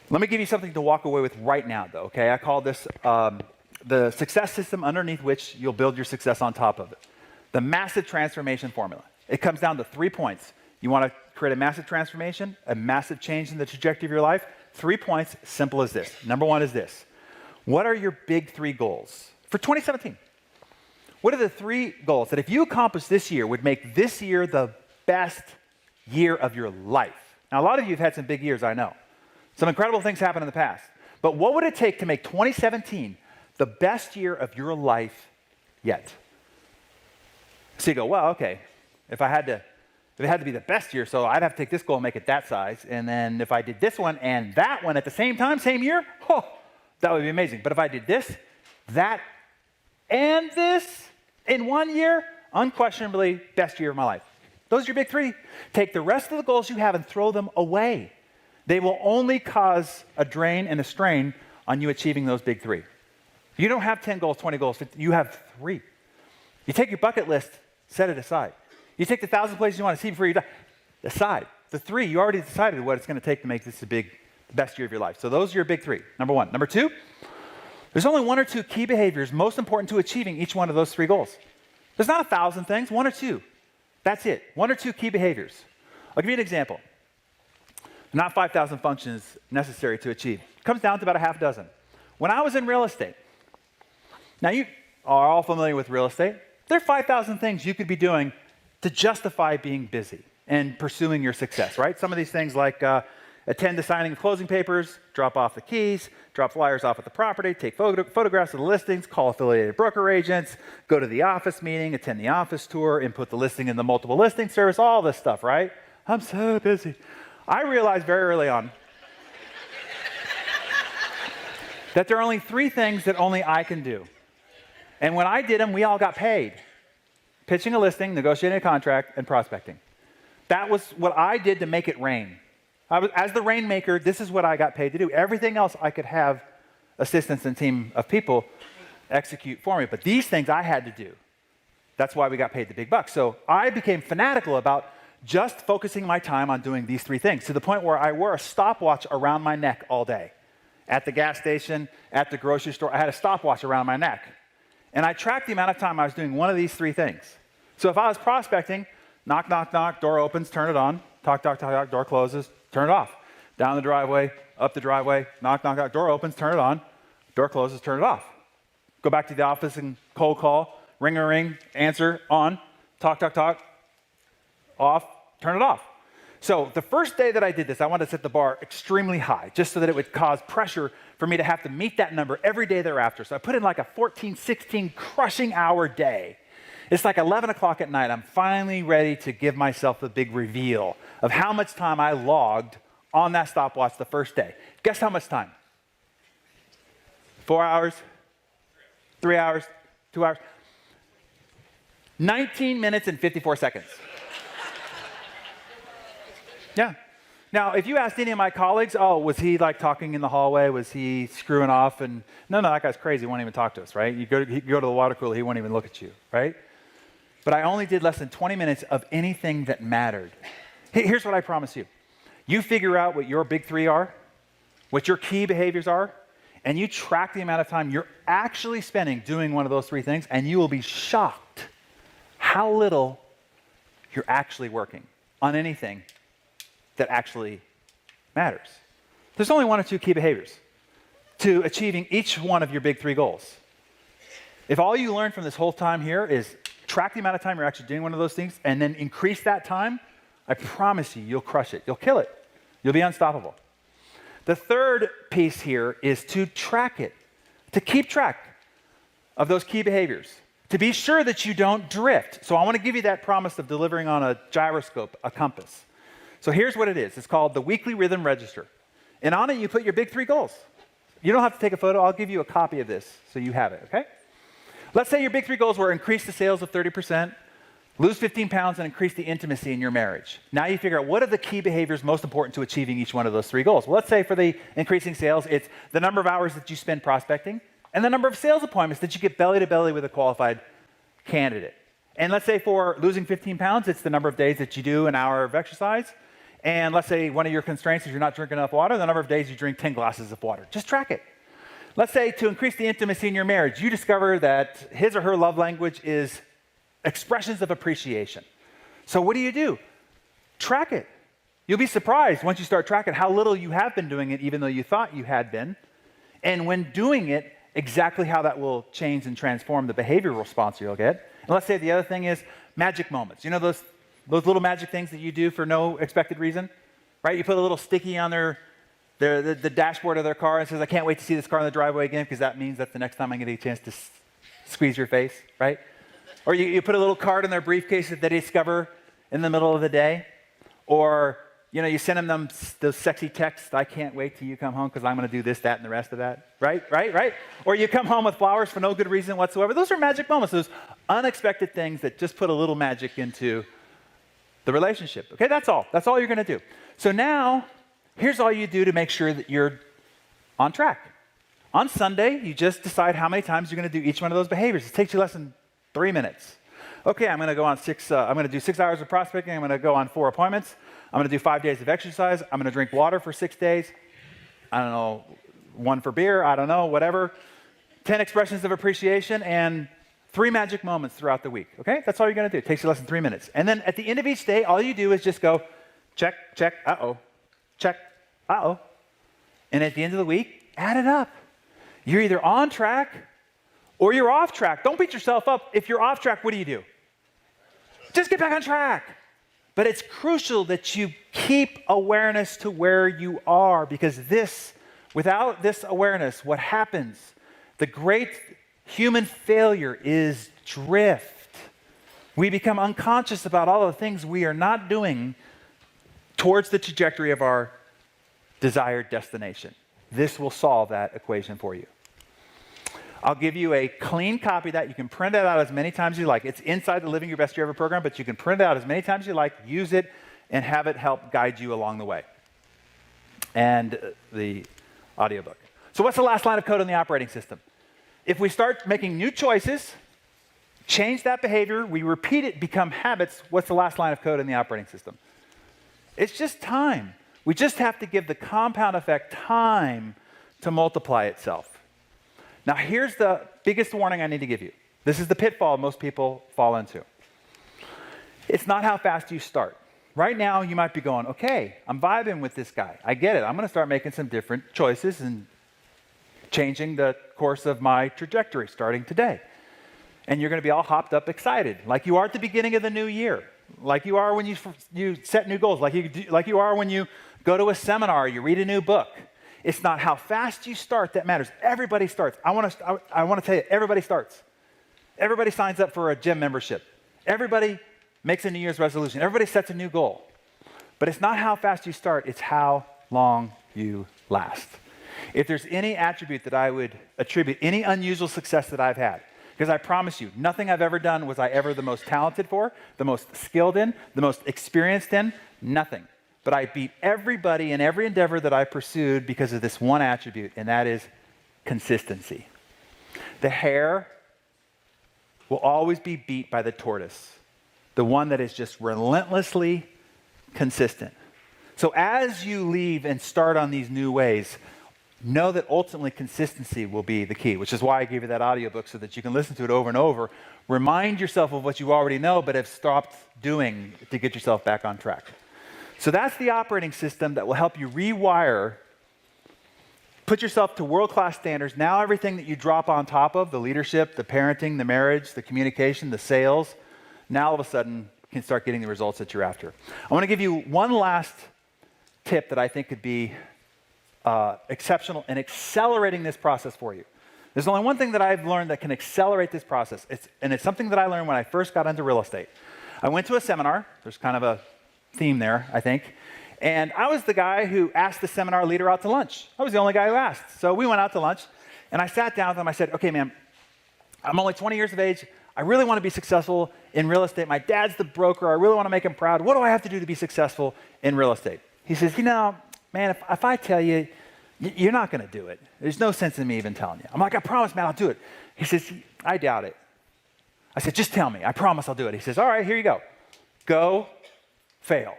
Let me give you something to walk away with right now, though, okay? I call this the success system underneath which you'll build your success on top of it. The massive transformation formula. It comes down to 3 points. You want to create a massive transformation, a massive change in the trajectory of your life? 3 points, simple as this. Number 1 is this. What are your big 3 goals for 2017? What are the 3 goals that if you accomplish this year would make this year the best year of your life? Now, a lot of you have had some big years, I know. Some incredible things happened in the past. But what would it take to make 2017 the best year of your life yet? So you go, well, okay, if it had to be the best year, so I'd have to take this goal and make it that size. And then if I did this one and that one at the same time, same year, that would be amazing. But if I did this, that, and this in 1 year, unquestionably best year of my life. Those are your big 3. Take the rest of the goals you have and throw them away. They will only cause a drain and a strain on you achieving those big 3. You don't have 10 goals, 20 goals, 50, you have 3. You take your bucket list, set it aside. You take the 1,000 places you want to see before you die, aside. The 3, you already decided what it's going to take to make this the best year of your life. So those are your big 3, number 1. Number 2, there's only 1 or 2 key behaviors most important to achieving each one of those 3 goals. There's not 1,000 things, 1 or 2. That's it, 1 or 2 key behaviors. I'll give you an example. Not 5,000 functions necessary to achieve. It comes down to about a half dozen. When I was in real estate, now you are all familiar with real estate. There are 5,000 things you could be doing to justify being busy and pursuing your success, right? Some of these things like attend the signing of closing papers, drop off the keys, drop flyers off at the property, take photographs of the listings, call affiliated broker agents, go to the office meeting, attend the office tour, input the listing in the multiple listing service, all this stuff, right? I'm so busy. I realized very early on that there are only 3 things that only I can do. And when I did them, we all got paid. Pitching a listing, negotiating a contract, and prospecting. That was what I did to make it rain. As the rainmaker, this is what I got paid to do. Everything else I could have assistants and team of people execute for me. But these things I had to do. That's why we got paid the big bucks. So I became fanatical about just focusing my time on doing these 3 things, to the point where I wore a stopwatch around my neck all day. At the gas station, at the grocery store, I had a stopwatch around my neck. And I tracked the amount of time I was doing one of these 3 things. So if I was prospecting, knock, knock, knock, door opens, turn it on, talk, talk, talk, talk, door closes, turn it off. Down the driveway, up the driveway, knock, knock, knock, door opens, turn it on, door closes, turn it off. Go back to the office and cold call, ring a ring, answer, on, talk, talk, talk, off, turn it off. So the first day that I did this, I wanted to set the bar extremely high, just so that it would cause pressure for me to have to meet that number every day thereafter. So I put in like a 14, 16 crushing hour day. It's like 11 o'clock at night. I'm finally ready to give myself the big reveal of how much time I logged on that stopwatch the first day. Guess how much time? 4 hours? 3 hours? 2 hours? 19 minutes and 54 seconds. Yeah. Now, if you asked any of my colleagues, was he like talking in the hallway? Was he screwing off? And no, that guy's crazy. He won't even talk to us, right? You go to the water cooler, he won't even look at you, right? But I only did less than 20 minutes of anything that mattered. Here's what I promise you. You figure out what your big 3 are, what your key behaviors are, and you track the amount of time you're actually spending doing one of those 3 things, and you will be shocked how little you're actually working on anything that actually matters. There's only 1 or 2 key behaviors to achieving each one of your big 3 goals. If all you learn from this whole time here is track the amount of time you're actually doing one of those things and then increase that time, I promise you'll crush it. You'll kill it. You'll be unstoppable. The third piece here is to track it, to keep track of those key behaviors, to be sure that you don't drift. So I want to give you that promise of delivering on a gyroscope, a compass. So here's what it is. It's called the Weekly Rhythm Register. And on it, you put your big 3 goals. You don't have to take a photo. I'll give you a copy of this so you have it, okay? Let's say your big 3 goals were increase the sales of 30%, lose 15 pounds, and increase the intimacy in your marriage. Now you figure out what are the key behaviors most important to achieving each one of those 3 goals. Well, let's say for the increasing sales, it's the number of hours that you spend prospecting and the number of sales appointments that you get belly to belly with a qualified candidate. And let's say for losing 15 pounds, it's the number of days that you do an hour of exercise. And let's say one of your constraints is you're not drinking enough water, the number of days you drink 10 glasses of water. Just track it. Let's say to increase the intimacy in your marriage, you discover that his or her love language is expressions of appreciation. So what do? Track it. You'll be surprised once you start tracking how little you have been doing it, even though you thought you had been. And when doing it, exactly how that will change and transform the behavioral response you'll get. And let's say the other thing is magic moments. You know those little magic things that you do for no expected reason? Right? You put a little sticky on the dashboard of their car and says, I can't wait to see this car in the driveway again because that means that's the next time I'm going to get a chance to squeeze your face, right? Or you put a little card in their briefcase that they discover in the middle of the day. Or, you send them those sexy texts, I can't wait till you come home because I'm going to do this, that, and the rest of that, right? Or you come home with flowers for no good reason whatsoever. Those are magic moments, those unexpected things that just put a little magic into the relationship. Okay, that's all. That's all you're going to do. So now, here's all you do to make sure that you're on track. On Sunday, you just decide how many times you're going to do each one of those behaviors. It takes you less than 3 minutes. Okay, I'm going to go on I'm going to do 6 hours of prospecting. I'm going to go on 4 appointments. I'm going to do 5 days of exercise. I'm going to drink water for 6 days. I don't know, 1 for beer. I don't know, whatever. 10 expressions of appreciation and 3 magic moments throughout the week. Okay, that's all you're going to do. It takes you less than 3 minutes. And then at the end of each day, all you do is just go check, check, uh-oh, check, uh-oh. And at the end of the week, add it up. You're either on track or you're off track. Don't beat yourself up. If you're off track, what do? Just get back on track. But it's crucial that you keep awareness to where you are, because without this awareness, what happens? The great human failure is drift. We become unconscious about all the things we are not doing towards the trajectory of our desired destination. This will solve that equation for you. I'll give you a clean copy of that. You can print it out as many times as you like. It's inside the Living Your Best Year Ever program, but you can print it out as many times as you like, use it, and have it help guide you along the way. And the audiobook. So what's the last line of code in the operating system? If we start making new choices, change that behavior, we repeat it, become habits, what's the last line of code in the operating system? It's just time. We just have to give the compound effect time to multiply itself. Now, here's the biggest warning I need to give you. This is the pitfall most people fall into. It's not how fast you start. Right now, you might be going, okay, I'm vibing with this guy. I get it. I'm going to start making some different choices and changing the course of my trajectory starting today. And you're going to be all hopped up excited, like you are at the beginning of the new year, like you are when you set new goals, like you are when you go to a seminar, you read a new book. It's not how fast you start that matters. Everybody starts. I want to tell you, everybody starts. Everybody signs up for a gym membership. Everybody makes a New Year's resolution. Everybody sets a new goal. But it's not how fast you start, it's how long you last. If there's any attribute that I would attribute, any unusual success that I've had, because I promise you, nothing I've ever done was I ever the most talented for, the most skilled in, the most experienced in, nothing. But I beat everybody in every endeavor that I pursued because of this one attribute, and that is consistency. The hare will always be beat by the tortoise, the one that is just relentlessly consistent. So as you leave and start on these new ways, know that ultimately consistency will be the key, which is why I gave you that audiobook so that you can listen to it over and over. Remind yourself of what you already know but have stopped doing to get yourself back on track. So that's the operating system that will help you rewire, put yourself to world-class standards. Now everything that you drop on top of, the leadership, the parenting, the marriage, the communication, the sales, now all of a sudden can start getting the results that you're after. I want to give you one last tip that I think could be exceptional in accelerating this process for you. There's only one thing that I've learned that can accelerate this process. It's something that I learned when I first got into real estate. I went to a seminar. There's kind of a theme there, I think. And I was the guy who asked the seminar leader out to lunch. I was the only guy who asked. So we went out to lunch, and I sat down with him. I said, okay, man, I'm only 20 years of age. I really want to be successful in real estate. My dad's the broker. I really want to make him proud. What do I have to do to be successful in real estate? He says, man, if I tell you, you're not going to do it. There's no sense in me even telling you. I'm like, I promise, man, I'll do it. He says, I doubt it. I said, just tell me. I promise I'll do it. He says, all right, here you go. Go fail.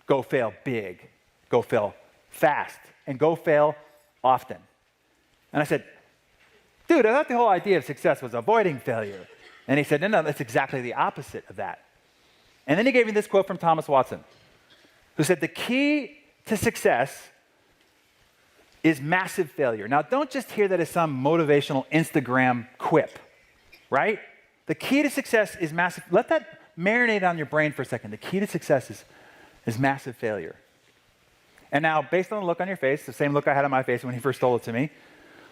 Go fail big. Go fail fast. And go fail often. And I said, dude, I thought the whole idea of success was avoiding failure. And he said, no, that's exactly the opposite of that. And then he gave me this quote from Thomas Watson, who said, the key to success is massive failure. Now, don't just hear that as some motivational Instagram quip, right? The key to success is massive. Let that marinate on your brain for a second. The key to success is massive failure. And now, based on the look on your face, the same look I had on my face when he first told it to me,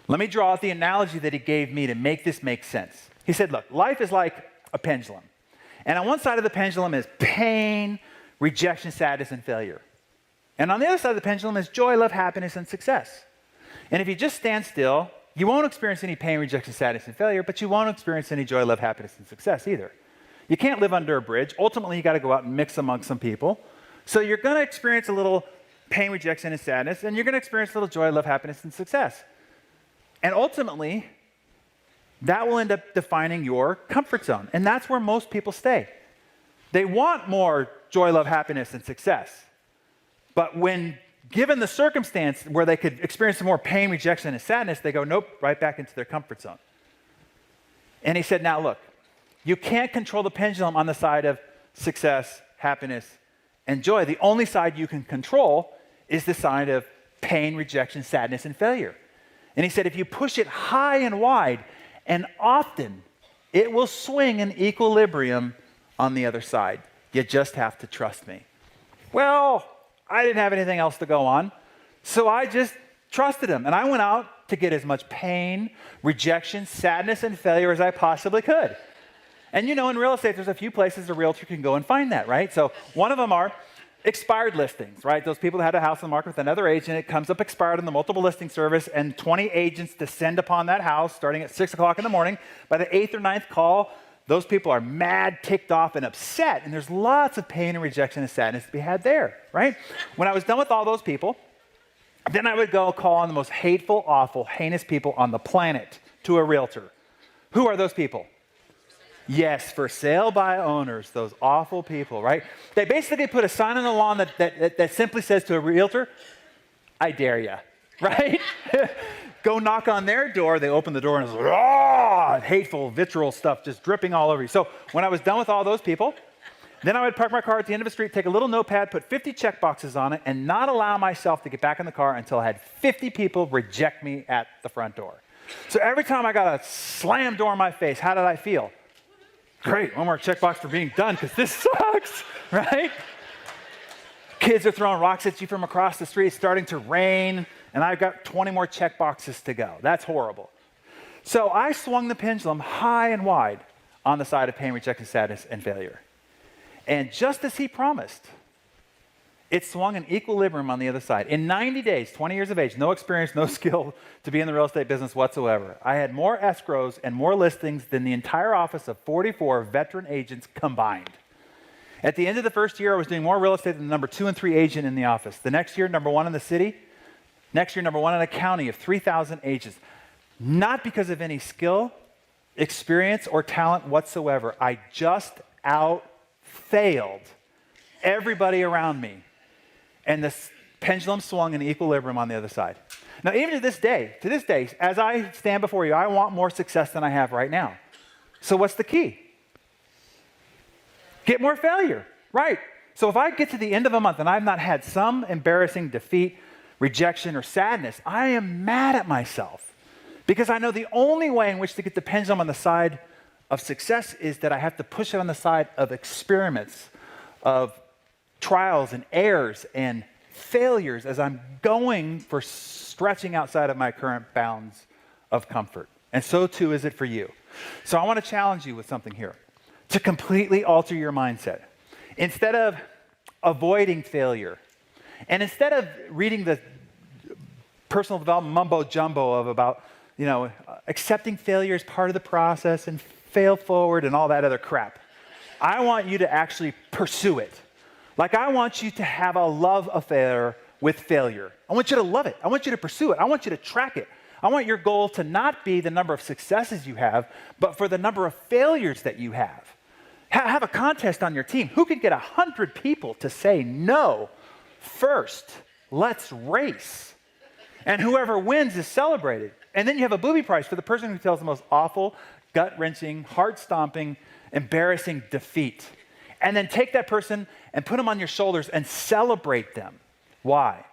let me draw out the analogy that he gave me to make this make sense. He said, look, life is like a pendulum. And on one side of the pendulum is pain, rejection, sadness, and failure. And on the other side of the pendulum is joy, love, happiness, and success. And if you just stand still, you won't experience any pain, rejection, sadness, and failure, but you won't experience any joy, love, happiness, and success either. You can't live under a bridge. Ultimately, you got to go out and mix among some people. So you're going to experience a little pain, rejection, and sadness, and you're going to experience a little joy, love, happiness, and success. And ultimately, that will end up defining your comfort zone. And that's where most people stay. They want more joy, love, happiness, and success. But when given the circumstance where they could experience some more pain, rejection, and sadness, they go, nope, right back into their comfort zone. And he said, now look, you can't control the pendulum on the side of success, happiness, and joy. The only side you can control is the side of pain, rejection, sadness, and failure. And he said, if you push it high and wide and often, it will swing in equilibrium on the other side. You just have to trust me. Well, I didn't have anything else to go on, so I just trusted him. And I went out to get as much pain, rejection, sadness, and failure as I possibly could. And in real estate, there's a few places a realtor can go and find that, right? So one of them are expired listings, right? Those people that had a house on the market with another agent, it comes up expired in the multiple listing service, and 20 agents descend upon that house starting at 6 o'clock in the morning. By the 8th or 9th call, those people are mad, ticked off, and upset, and there's lots of pain and rejection and sadness to be had there, right? When I was done with all those people, then I would go call on the most hateful, awful, heinous people on the planet to a realtor. Who are those people? Yes, for sale by owners, those awful people, right? They basically put a sign on the lawn that simply says to a realtor, I dare ya, right? Go knock on their door, they open the door and it's hateful, vitriol stuff just dripping all over you. So when I was done with all those people, then I would park my car at the end of the street, take a little notepad, put 50 check boxes on it, and not allow myself to get back in the car until I had 50 people reject me at the front door. So every time I got a slam door in my face, how did I feel? Great, one more checkbox for being done because this sucks, right? Kids are throwing rocks at you from across the street. It's starting to rain, and I've got 20 more checkboxes to go. That's horrible. So I swung the pendulum high and wide on the side of pain, rejection, sadness, and failure. And just as he promised, it swung in equilibrium on the other side. In 90 days, 20 years of age, no experience, no skill to be in the real estate business whatsoever, I had more escrows and more listings than the entire office of 44 veteran agents combined. At the end of the first year, I was doing more real estate than the number 2 and 3 agent in the office. The next year, number 1 in the city. Next year, number 1 in a county of 3,000 agents. Not because of any skill, experience, or talent whatsoever. I just out-failed everybody around me. And the pendulum swung in equilibrium on the other side. Now, even to this day, as I stand before you, I want more success than I have right now. So what's the key? Get more failure, right? So if I get to the end of a month and I've not had some embarrassing defeat, rejection, or sadness, I am mad at myself because I know the only way in which to get the pendulum on the side of success is that I have to push it on the side of experiments, of trials and errors and failures as I'm going for stretching outside of my current bounds of comfort. And so too is it for you. So I want to challenge you with something here to completely alter your mindset. Instead of avoiding failure, and instead of reading the personal development mumbo jumbo of about accepting failure as part of the process and fail forward and all that other crap. I want you to actually pursue it. Like I want you to have a love affair with failure. I want you to love it. I want you to pursue it. I want you to track it. I want your goal to not be the number of successes you have, but for the number of failures that you have. Have a contest on your team. Who can get 100 people to say no first? Let's race. And whoever wins is celebrated. And then you have a booby prize for the person who tells the most awful, gut-wrenching, heart-stomping, embarrassing defeat. And then take that person and put them on your shoulders and celebrate them. Why?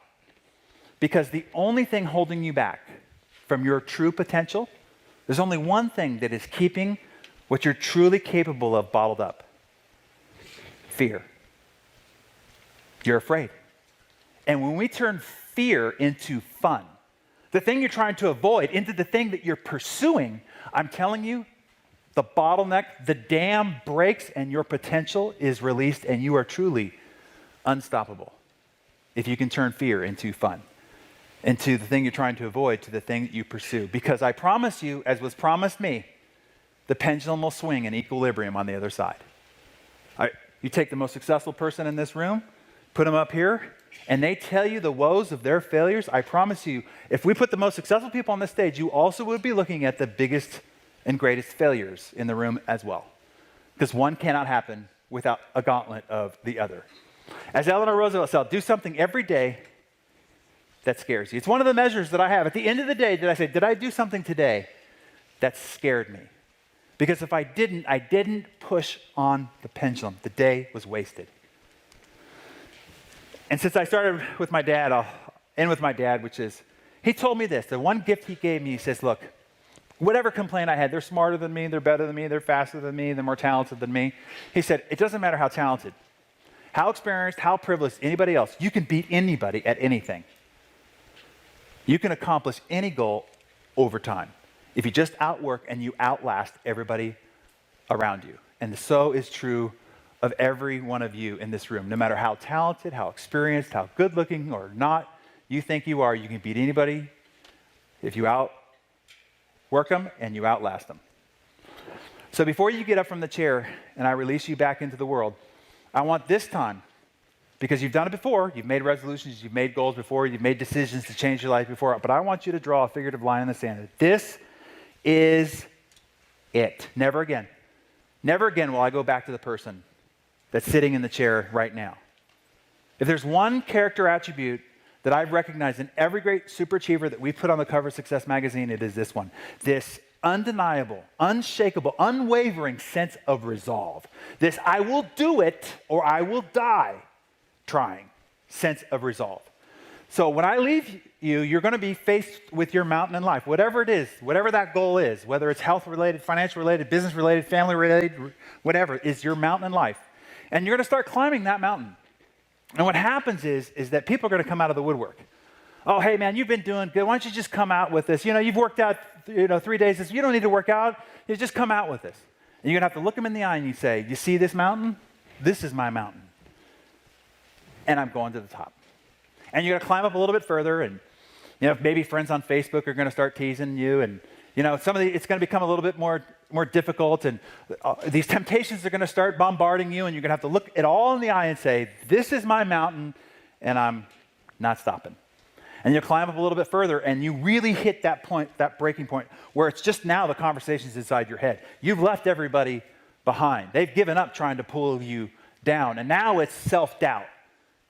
Because the only thing holding you back from your true potential, there's only one thing that is keeping what you're truly capable of bottled up. Fear. You're afraid. And when we turn fear into fun, the thing you're trying to avoid into the thing that you're pursuing, I'm telling you, the bottleneck, the dam breaks and your potential is released and you are truly unstoppable. If you can turn fear into fun, into the thing you're trying to avoid, to the thing that you pursue. Because I promise you, as was promised me, the pendulum will swing in equilibrium on the other side. You take the most successful person in this room, put them up here, and they tell you the woes of their failures. I promise you, if we put the most successful people on the stage, you also would be looking at the biggest and greatest failures in the room as well. Because one cannot happen without a gauntlet of the other. As Eleanor Roosevelt said, do something every day that scares you. It's one of the measures that I have. At the end of the day, did I do something today that scared me? Because if I didn't push on the pendulum. The day was wasted. And since I started with my dad, I'll end with my dad, which is, he told me this. The one gift he gave me, he says, look, whatever complaint I had, they're smarter than me, they're better than me, they're faster than me, they're more talented than me. He said, it doesn't matter how talented, how experienced, how privileged, anybody else, you can beat anybody at anything. You can accomplish any goal over time if you just outwork and you outlast everybody around you. And so is true of every one of you in this room. No matter how talented, how experienced, how good looking or not you think you are, you can beat anybody if you outwork them and you outlast them. So before you get up from the chair and I release you back into the world, I want this time, because you've done it before, you've made resolutions, you've made goals before, you've made decisions to change your life before, but I want you to draw a figurative line in the sand. This is it. Never again. Never again will I go back to the person that's sitting in the chair right now. If there's one character attribute that I've recognized in every great superachiever that we put on the cover of Success Magazine, it is this one. This undeniable, unshakable, unwavering sense of resolve. This I will do it or I will die trying sense of resolve. So when I leave you, you're going to be faced with your mountain in life, whatever it is, whatever that goal is, whether it's health-related, financial-related, business-related, family-related, whatever is your mountain in life. And you're going to start climbing that mountain. And what happens is that people are going to come out of the woodwork. Oh, hey, man, you've been doing good. Why don't you just come out with this? You've worked out 3 days. You don't need to work out. You just come out with this. And you're going to have to look them in the eye and you say, you see this mountain? This is my mountain. And I'm going to the top. And you're going to climb up a little bit further, and maybe friends on Facebook are going to start teasing you, and it's going to become a little bit more difficult, and these temptations are going to start bombarding you, and you're going to have to look it all in the eye and say, this is my mountain, and I'm not stopping. And you climb up a little bit further, and you really hit that point, that breaking point, where it's just now the conversation's inside your head. You've left everybody behind. They've given up trying to pull you down, and now it's self-doubt.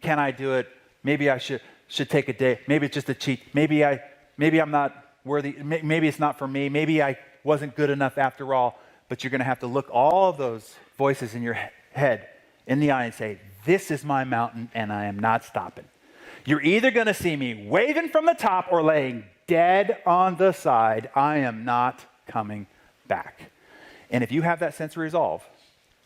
Can I do it? Maybe I should take a day. Maybe it's just a cheat. Maybe I'm not worthy. Maybe it's not for me. Maybe I wasn't good enough after all. But you're going to have to look all of those voices in your head in the eye and say, this is my mountain and I am not stopping. You're either going to see me waving from the top or laying dead on the side. I am not coming back. And if you have that sense of resolve,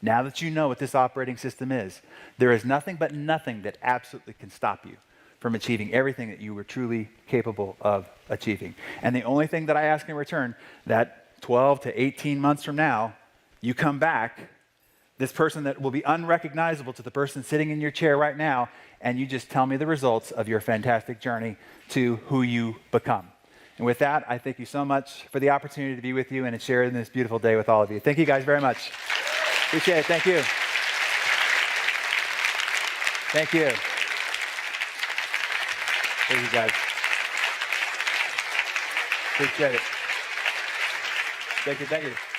now that you know what this operating system is, there is nothing but nothing that absolutely can stop you from achieving everything that you were truly capable of achieving. And the only thing that I ask in return, that 12 to 18 months from now, you come back, this person that will be unrecognizable to the person sitting in your chair right now, and you just tell me the results of your fantastic journey to who you become. And with that, I thank you so much for the opportunity to be with you and to share in this beautiful day with all of you. Thank you guys very much. Appreciate it. Thank you. Thank you. Thank you, guys. Appreciate it. Thank you. Thank you.